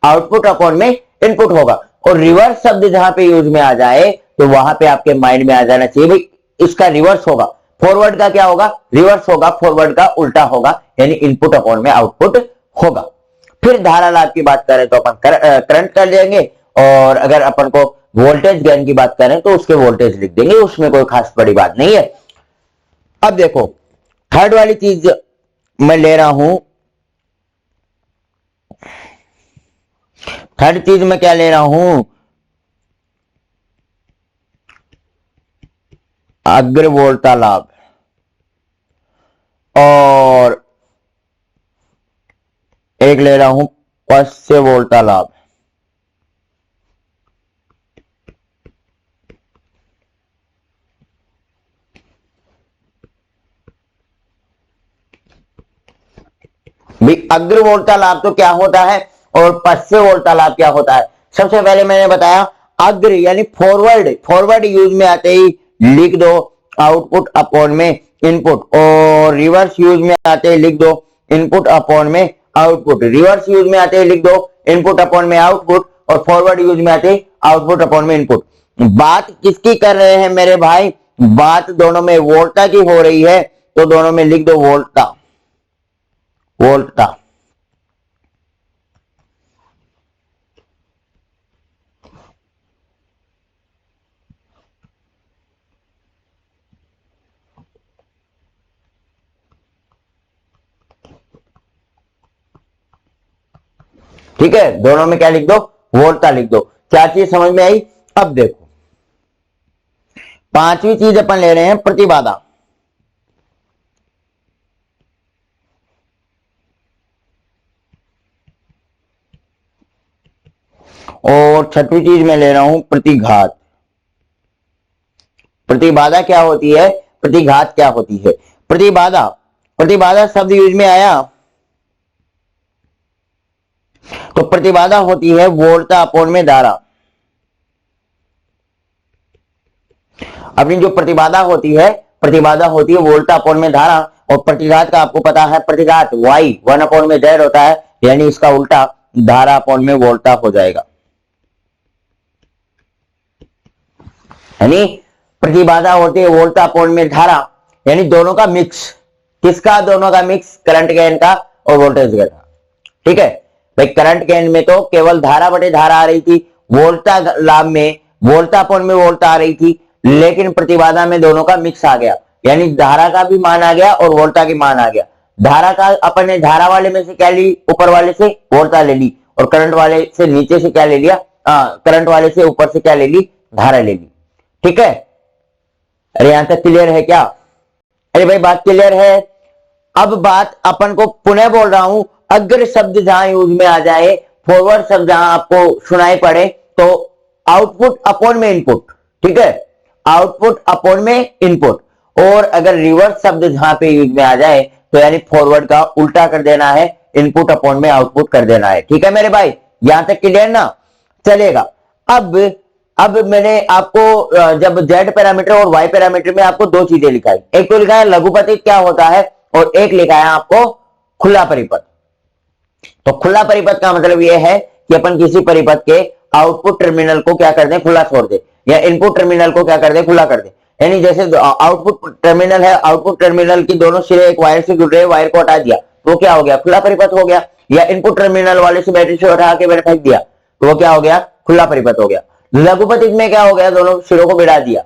आउटपुट अपॉन में इनपुट होगा। और रिवर्स शब्द जहां पे यूज में आ जाए तो वहां पे आपके माइंड में आ जाना चाहिए भाई इसका रिवर्स होगा, फॉरवर्ड का क्या होगा, रिवर्स होगा, फॉरवर्ड का उल्टा होगा, यानी इनपुट अपॉन में आउटपुट होगा। फिर धारा लाभ की बात करें तो अपन करंट कर देंगे, और अगर अपन को वोल्टेज गेन की बात करें तो उसके वोल्टेज लिख देंगे, उसमें कोई खास बड़ी बात नहीं है। अब देखो थर्ड वाली चीज मैं ले रहा हूं, थर्ड चीज मैं क्या ले रहा हूं, अग्रवोल्टा लाभ, और एक ले रहा हूं पश्च वोल्टा लाभ। भाई अग्रवोल्टा लाभ तो क्या होता है और पश्च वोल्टा लाभ क्या होता है। सबसे पहले मैंने बताया अग्र यानी फॉरवर्ड, फॉरवर्ड यूज में आते ही लिख दो आउटपुट अपॉन में इनपुट, और रिवर्स यूज में आते ही लिख दो इनपुट अपॉन में आउटपुट, रिवर्स यूज में आते ही लिख दो इनपुट अपॉन में आउटपुट, और फॉरवर्ड यूज में आते ही आउटपुट अपॉन में इनपुट। बात किसकी कर रहे हैं मेरे भाई, बात दोनों में वोल्टा की हो रही है, तो दोनों में लिख दो वोल्टा, वोल्टा। ठीक है, दोनों में क्या लिख दो, वोल्टा लिख दो। क्या चीज समझ में आई। अब देखो पांचवी चीज अपन ले रहे हैं प्रतिबाधा, और छठवीं चीज मैं ले रहा हूं प्रतिघात। प्रतिबाधा क्या होती है, प्रतिघात क्या होती है। प्रतिबाधा, प्रतिबाधा शब्द यूज में आया तो प्रतिबाधा होती है वोल्टा अपॉन में धारा। अपनी जो प्रतिबाधा होती है, प्रतिबाधा होती है वोल्टा अपॉन में धारा, और प्रतिघात का आपको पता है, प्रतिघात y 1 अपॉन में z होता है, यानी इसका उल्टा धारा अपॉन में वोल्टा हो जाएगा। यानी प्रतिबाधा होती है वोल्टा अपॉन में धारा, यानी दोनों का मिक्स। किसका, दोनों का मिक्स, करंट गेन का और वोल्टेज गेन का। ठीक है भाई, करंट गेन में तो केवल धारा बटे धारा आ रही थी, वोल्टा लाभ में वोल्टा अपॉन में वोल्टा आ रही थी, लेकिन प्रतिबाधा में दोनों का मिक्स आ गया, यानी धारा का भी मान आ गया और वोल्टा की मान आ गया। धारा का अपन ने धारा वाले में से क्या ली, ऊपर वाले से वोल्टा ले ली, और करंट वाले से नीचे से क्या ले लिया, करंट वाले से ऊपर से क्या ले ली, धारा ले ली। ठीक है, अरे यहां तक क्लियर है क्या। अरे भाई बात क्लियर है। अब बात अपन को पुनः बोल रहा हूं, अग्र शब्द जहां यूज में आ जाए, फॉरवर्ड शब्द जहां आपको सुनाई पड़े, तो आउटपुट अपॉन में इनपुट। ठीक है, आउटपुट अपॉन में इनपुट, और अगर रिवर्स शब्द जहां पे यूज में आ जाए तो यानी फॉरवर्ड का उल्टा कर देना है, इनपुट अपॉन में आउटपुट कर देना है। ठीक है मेरे भाई, यहां तक क्लियर ना, चलेगा। अब मैंने आपको जब z पैरामीटर और y पैरामीटर में आपको दो चीजें लिखाई, एक तो लिखा है लघुपति क्या होता है, और एक लिखा है आपको खुला परिपथ। तो खुला परिपथ का मतलब यह है कि अपन किसी परिपथ के आउटपुट टर्मिनल को क्या कर दें, खुला छोड़ दे, या इनपुट टर्मिनल को क्या कर दे, खुला कर दे। यानी जैसे आउटपुट टर्मिनल है, आउटपुट टर्मिनल की दोनों सिरे एक वायर से जुड़ रहे, वायर को हटा दिया तो वो क्या हो गया, खुला परिपथ हो गया। या इनपुट टर्मिनल वाले से बैटरी से उठा के मैंने फेंक दिया तो वो क्या हो गया, खुला परिपथ हो गया। लघुपति में क्या हो गया, दोनों सिरों को भिड़ा दिया।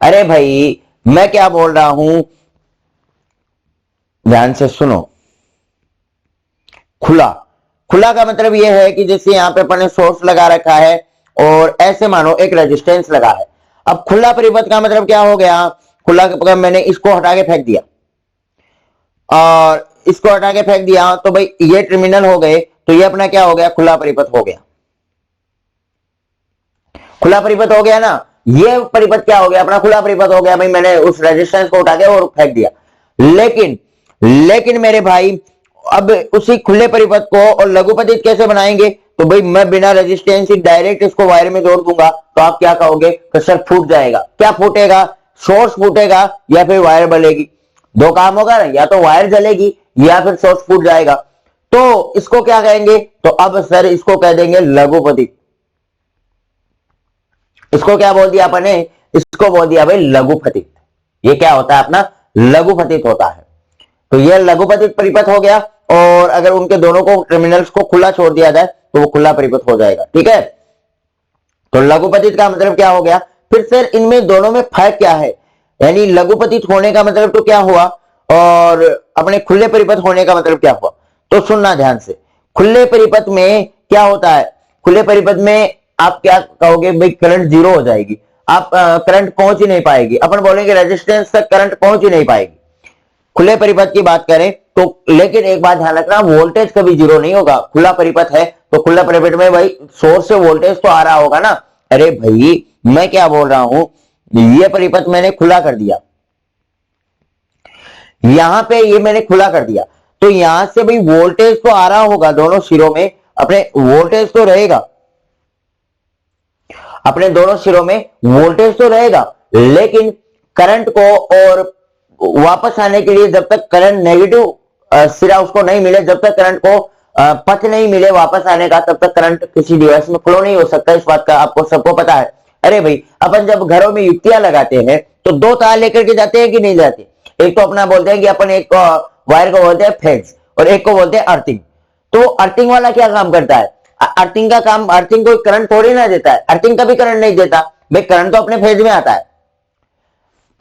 अरे भाई मैं क्या बोल रहा हूं, ध्यान से सुनो। खुला, खुला का मतलब यह है कि जैसे यहां पे अपन ने सोर्स लगा रखा है और ऐसे मानो एक रेजिस्टेंस लगा है। अब खुला परिपथ का मतलब क्या हो गया, खुला का मैंने इसको हटा के फेंक दिया और इसको हटा के फेंक दिया, तो भाई ये टर्मिनल हो गए, तो ये अपना क्या हो गया, खुला परिपथ हो गया। खुला परिपथ हो गया ना, ये परिपथ क्या हो गया, अपना खुला परिपथ हो गया। भाई मैंने उस रेजिस्टेंस को उठा के और फेंक दिया। लेकिन मेरे भाई अब उसी खुले परिपथ को और लघुपतित कैसे बनाएंगे, तो भाई मैं बिना रेजिस्टेंस ही डायरेक्ट इसको वायर में जोड़ दूंगा, तो आप क्या कहोगे, सर फूट जाएगा। क्या फूटेगा, सोर्स फूटेगा या फिर वायर बलेगी। दो काम होगा ना, या तो वायर जलेगी या फिर सोर्स फूट जाएगा। तो इसको क्या कहेंगे? तो अब सर इसको कह देंगे लघुपतित। इसको क्या बोल दिया अपने? इसको बोल दिया भाई लघुपतित। ये क्या होता है अपना? लघुपतित होता है। तो यह लघुपतित परिपथ हो गया, और अगर उनके दोनों को टर्मिनल्स को खुला छोड़ दिया जाए तो वो खुला परिपथ हो जाएगा। ठीक है, तो लघुपतित का मतलब क्या हो गया? फिर सर इनमें दोनों में फर्क क्या है? यानी लघुपतित होने का मतलब तो क्या हुआ, और अपने खुले परिपथ होने का मतलब क्या हुआ? तो सुनना ध्यान से। खुले परिपथ में क्या होता है? खुले परिपथ में आप क्या कहोगे भाई? करंट जीरो हो जाएगी, आप करंट पहुंच ही नहीं पाएगी। अपन बोलेंगे रेजिस्टेंस तक करंट पहुंच ही नहीं पाएगी खुले परिपथ की बात करें तो। लेकिन एक बात ध्यान रखना, वोल्टेज कभी जीरो नहीं होगा। खुला परिपथ है तो खुला परिपथ में भाई सोर्स से वोल्टेज तो आ रहा होगा ना। अरे भाई मैं क्या बोल रहा हूं, ये परिपथ मैंने खुला कर दिया, यहां पे ये मैंने खुला कर दिया, तो यहां से भाई वोल्टेज तो आ रहा होगा, दोनों सिरों में अपने वोल्टेज तो रहेगा, अपने दोनों सिरों में वोल्टेज तो रहेगा। लेकिन करंट को और वापस आने के लिए जब तक करंट नेगेटिव सिरा उसको नहीं मिले, जब तक करंट को पथ नहीं मिले वापस आने का, तब तक करंट किसी डिवाइस में फ्लो नहीं हो सकता। इस बात का आपको सबको पता है। अरे भाई अपन जब घरों में युक्तियां लगाते हैं तो दो तार लेकर के जाते हैं कि नहीं जाते? एक तो अपना बोलते हैं कि अपन एक वायर को बोलते हैं फेज और एक को बोलते हैं अर्थिंग। तो अर्थिंग वाला क्या काम करता है? अर्थिंग का काम, अर्थिंग कोई करंट थोड़ी ना देता है, अर्थिंग का भी करंट नहीं देता भाई, करंट तो अपने फेज में आता है,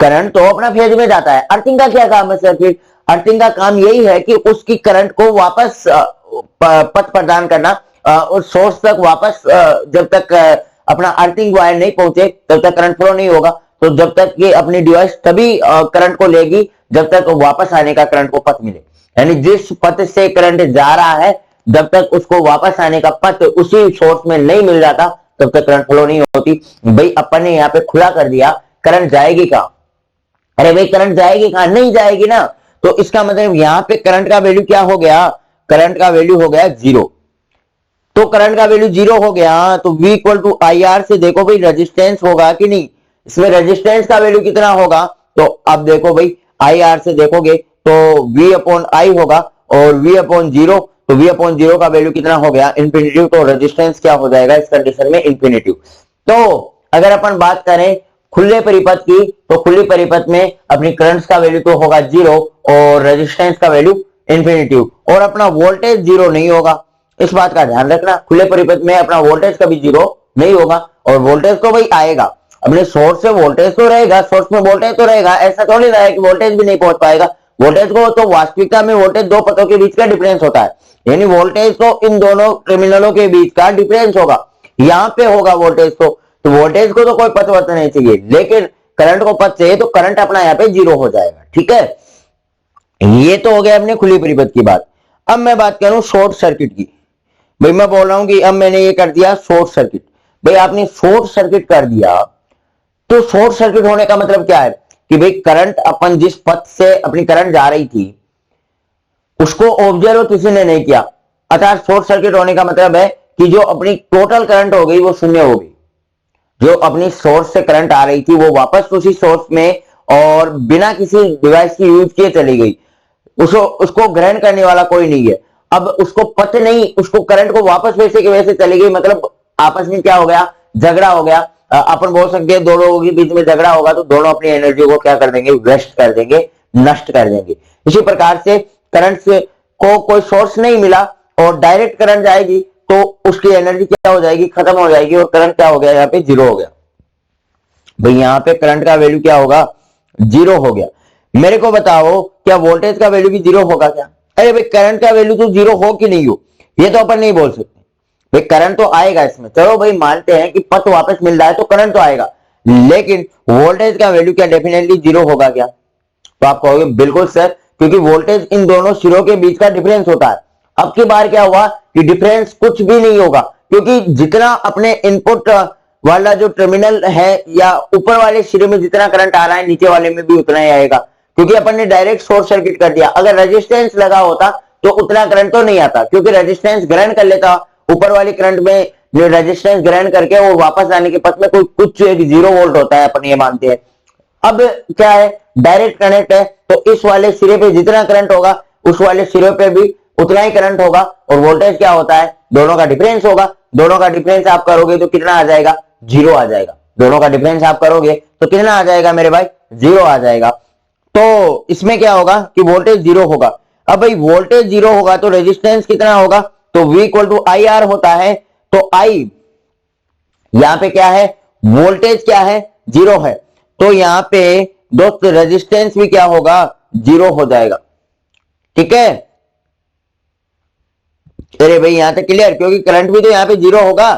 करंट तो अपना फेज में जाता है। अर्थिंग का क्या काम है सर? फिर अर्थिंग का काम यही है कि उसकी करंट को वापस पथ प्रदान करना, उस सोर्स तक वापस जब तक अपना अर्थिंग वायर नहीं पहुंचे तब तक करंट फ्लो नहीं होगा। तो जब तक ये अपनी डिवाइस तभी करंट को लेगी जब तक वापस आने का करंट को पथ मिले। यानी जिस पथ से करंट जा रहा है जब तक उसको वापस आने का पथ उसी सोर्स में नहीं मिल जाता तब तक करंट फ्लो नहीं होती। भाई अपन ने यहाँ पे खुला कर दिया, करंट जाएगी कहां? अरे भाई करंट जाएगी कहां? नहीं जाएगी ना। तो इसका मतलब यहां पे करंट का वैल्यू क्या हो गया? करंट का वैल्यू हो गया जीरो। तो करंट का वैल्यू जीरो हो गया तो V equal to I R से देखो भाई रेजिस्टेंस होगा कि नहीं? इसमें रेजिस्टेंस का वैल्यू कितना होगा? तो अब देखो भाई आई आर से देखोगे तो V अपॉन आई होगा, और V अपॉन जीरो, तो V अपॉन जीरो का वैल्यू कितना हो गया? इंफिनिटिव। तो रेजिस्टेंस क्या हो जाएगा इस कंडीशन में? इंफिनिटिव। तो अगर अपन बात करें खुले परिपथ की तो खुली परिपथ में अपनी करंट्स का वैल्यू तो होगा जीरो और रेजिस्टेंस का वैल्यू इंफिनिटिव, और अपना वोल्टेज जीरो नहीं होगा। इस बात का ध्यान रखना, खुले परिपथ में अपना वोल्टेज कभी जीरो नहीं होगा, और वोल्टेज तो भाई आएगा, अपने सोर्स से वोल्टेज तो रहेगा, सोर्स में वोल्टेज तो रहेगा। ऐसा थोड़ी ना है कि वोल्टेज भी नहीं पहुंच पाएगा। वोल्टेज को तो वास्तविकता में वोल्टेज दो पथों के बीच का डिफरेंस होता है, यानी वोल्टेज तो इन दोनों टर्मिनलों के बीच का डिफरेंस होगा, यहां पे होगा वोल्टेज। तो वोल्टेज को तो कोई पथ वथ नहीं चाहिए, लेकिन करंट को पथ चाहिए, तो करंट अपना यहाँ पे जीरो हो जाएगा। ठीक है, ये तो हो गया अपने खुली परिपथ की बात। अब मैं बात करूं शॉर्ट सर्किट की। भाई मैं बोल रहा हूं कि अब मैंने ये कर दिया शॉर्ट सर्किट। भाई आपने शॉर्ट सर्किट कर दिया तो शॉर्ट सर्किट होने का मतलब क्या है कि भाई करंट अपन जिस पथ से अपनी करंट जा रही थी उसको ऑब्जर्व किसी ने नहीं किया, अर्थात शॉर्ट सर्किट होने का मतलब है कि जो अपनी टोटल करंट हो गई वो शून्य हो गई। जो अपनी सोर्स से करंट आ रही थी वो वापस उसी सोर्स में और बिना किसी डिवाइस की यूज किए चली गई, उसको ग्रहण करने वाला कोई नहीं है। अब उसको पथ नहीं, उसको करंट को वापस वैसे के वैसे चली गई, मतलब आपस में क्या हो गया? झगड़ा हो गया। अपन बोल सकते हैं दो लोगों के बीच में झगड़ा होगा तो दोनों अपनी एनर्जी को क्या कर देंगे? वेस्ट कर देंगे, नष्ट कर देंगे। इसी प्रकार से करंट को कोई सोर्स नहीं मिला और डायरेक्ट करंट जाएगी तो उसकी एनर्जी क्या हो जाएगी? खत्म हो जाएगी, और करंट क्या हो गया? यहाँ पे जीरो हो गया। भाई यहाँ पे करंट का वैल्यू क्या होगा? जीरो हो गया। मेरे को बताओ क्या वोल्टेज का वैल्यू भी जीरो होगा क्या? अरे भाई करंट का वैल्यू तो जीरो हो कि नहीं हो, ये तो अपन नहीं बोल सकते। भाई करंट तो आएगा इसमें, चलो भाई मानते हैं कि पथ वापस मिल रहा है तो करंट तो आएगा, लेकिन वोल्टेज का वैल्यू क्या डेफिनेटली जीरो होगा क्या? तो आप कहोगे बिल्कुल सर, क्योंकि वोल्टेज इन दोनों सिरों के बीच का डिफरेंस होता है। अब की बार क्या हुआ कि डिफरेंस कुछ भी नहीं होगा, क्योंकि जितना अपने इनपुट वाला जो टर्मिनल है या ऊपर वाले सिरे में जितना करंट आ रहा है नीचे वाले में भी उतना ही आएगा, क्योंकि अपन ने डायरेक्ट शॉर्ट सर्किट कर दिया। अगर रेजिस्टेंस लगा होता तो उतना करंट तो नहीं आता, क्योंकि रेजिस्टेंस ग्रहण कर लेता ऊपर वाली करंट में, जो रेजिस्टेंस ग्रहण करके वो वापस आने के पथ में कोई कुछ एक 0 वोल्ट होता है, अपन ये मानते हैं। अब क्या है? डायरेक्ट कनेक्ट है तो इस वाले सिरे पे जितना करंट होगा उस वाले सिरे पे भी उतना ही करंट होगा, और वोल्टेज क्या होता है, दोनों का डिफरेंस होगा। दोनों का डिफरेंस आप करोगे तो कितना आ जाएगा, जीरो आ जाएगा। दोनों का डिफरेंस आप करोगे तो कितना आ जाएगा मेरे भाई, जीरो आ जाएगा। तो इसमें क्या होगा कि वोल्टेज जीरो होगा। अब भाई वोल्टेज जीरो होगा तो रेजिस्टेंस कितना होगा, तो V equal to I R होता है। तो आई यहां पे क्या है, वोल्टेज क्या है, जीरो है, तो यहां पे दोस्त रेजिस्टेंस भी क्या होगा, जीरो हो जाएगा। ठीक है, अरे भाई यहां तक क्लियर, क्योंकि करंट भी तो यहां पे जीरो होगा।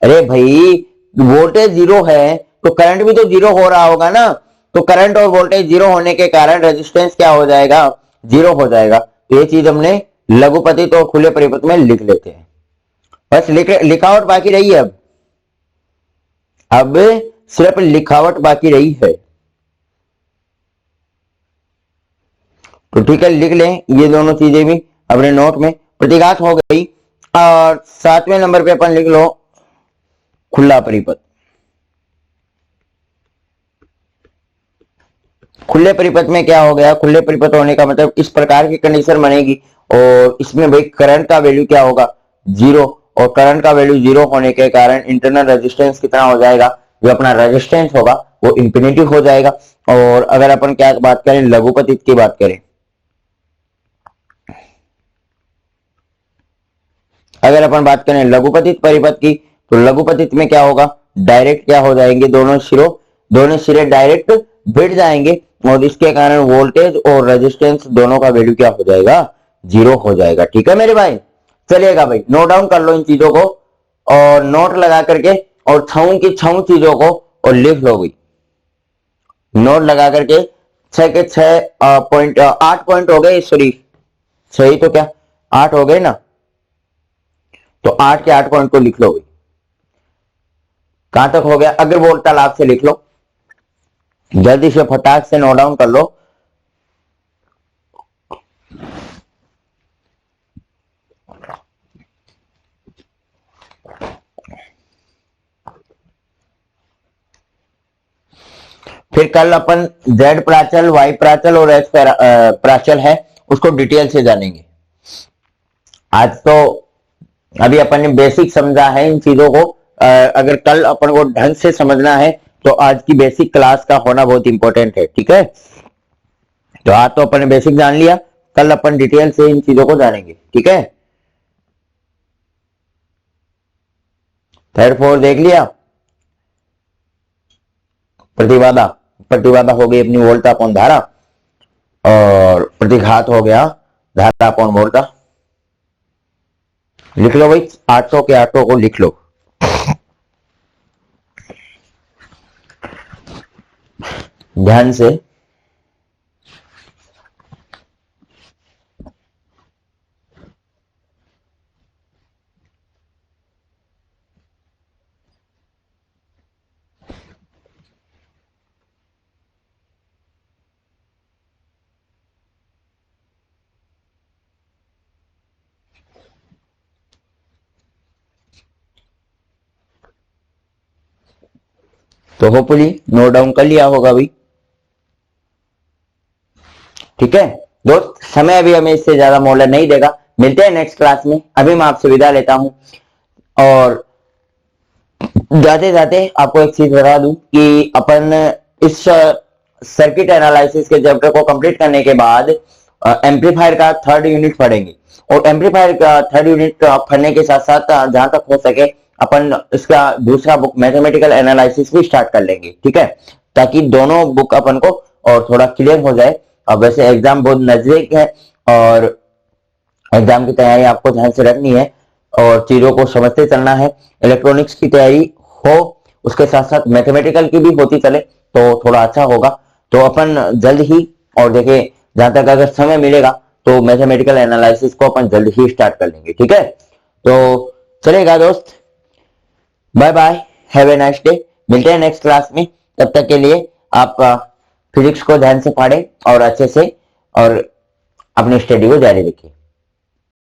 अरे भाई वोल्टेज जीरो है तो करंट भी तो जीरो हो रहा होगा ना, तो करंट और वोल्टेज जीरो होने के कारण रेजिस्टेंस क्या हो जाएगा, जीरो हो जाएगा। तो ये चीज हमने लघुपतित और खुले परिपथ में लिख लेते हैं। बस लिखावट बाकी रही है। अब सिर्फ लिखावट बाकी रही है। तो ठीक है, लिख लें ये दोनों चीजें भी अपने नोट में। प्रतिघात हो गई, और 7वें नंबर पे अपन लिख लो खुला परिपथ। खुले परिपथ में क्या हो गया, खुले परिपथ होने का मतलब इस प्रकार की कंडीशन बनेगी, और इसमें भाई करंट का वैल्यू क्या होगा, जीरो, और करंट का वैल्यू जीरो होने के कारण इंटरनल रेजिस्टेंस कितना हो जाएगा, जो अपना रेजिस्टेंस होगा वो इंफिनिटी हो जाएगा। और अगर अपन क्या बात करें, लघुपतित की बात करें, अगर अपन बात करें लघुपतित परिपथ की, तो लघुपतित में क्या होगा, डायरेक्ट क्या हो जाएंगे, दोनों सिरे डायरेक्ट भिड़ जाएंगे, और इसके कारण वोल्टेज और रेजिस्टेंस दोनों का वैल्यू क्या हो जाएगा, जीरो हो जाएगा। ठीक है मेरे भाई, चलिएगा भाई नोट डाउन कर लो इन चीजों को, और नोट लगा करके, और छऊ की छऊ चीजों को और लिख लो भाई। नोट लगा करके 6 के 6 पॉइंट, 8 पॉइंट हो गए, सॉरी सही तो क्या 8 हो गए ना, तो 8 के 8 पॉइंट को लिख लो भाई। कहां तक हो गया, अग्रवोल्टा लाभ से लिख लो, जल्दी से फटाक से नोट डाउन कर लो। फिर कल अपन जेड प्राचल, वाई प्राचल और एच प्राचल है उसको डिटेल से जानेंगे। आज तो अभी अपन ने बेसिक समझा है इन चीजों को, अगर कल अपन को ढंग से समझना है तो आज की बेसिक क्लास का होना बहुत इंपॉर्टेंट है। ठीक है, तो आज तो अपन ने बेसिक जान लिया, कल अपन डिटेल से इन चीजों को जानेंगे। ठीक है, थर्ड फोर देख लिया। प्रतिबाधा, प्रतिबाधा हो गई अपनी वोल्टा अपॉन धारा, और प्रतिघात हो गया धारा अपॉन वोल्टा। लिख लो भाई, 800 के 800 को लिख लो ध्यान से। तो होपफुली नोट डाउन कर लिया होगा भाई। ठीक है दोस्त, समय अभी हमें इससे ज्यादा मोहलत नहीं देगा, मिलते हैं नेक्स्ट क्लास में। अभी मैं आपसे विदा लेता हूं, और जाते जाते आपको एक चीज बता दूं कि अपन इस सर्किट एनालिसिस के चैप्टर को कंप्लीट करने के बाद एम्पलीफायर का थर्ड यूनिट पढ़ेंगे, और एम्पलीफायर का थर्ड यूनिट पढ़ने के साथ साथ जहां तक हो सके अपन इसका दूसरा बुक मैथमेटिकल एनालिसिस भी स्टार्ट कर लेंगे। ठीक है, ताकि दोनों बुक अपन को और थोड़ा क्लियर हो जाए। अब वैसे एग्जाम बहुत नजदीक है, और एग्जाम की तैयारी आपको ध्यान से रखनी है, और चीजों को समझते चलना है। इलेक्ट्रॉनिक्स की तैयारी हो, उसके साथ साथ मैथमेटिकल की भी होती चले तो थोड़ा अच्छा होगा। तो अपन जल्द ही, और देखिए जहां तक अगर समय मिलेगा तो मैथमेटिकल एनालिसिस को अपन जल्द ही स्टार्ट कर लेंगे। ठीक है, तो चलेगा दोस्त, bye bye, have a nice day. मिलते हैं नेक्स्ट क्लास में, तब तक के लिए आप फिजिक्स को ध्यान से पढ़ें और अच्छे से, और अपनी स्टडी को जारी रखिए।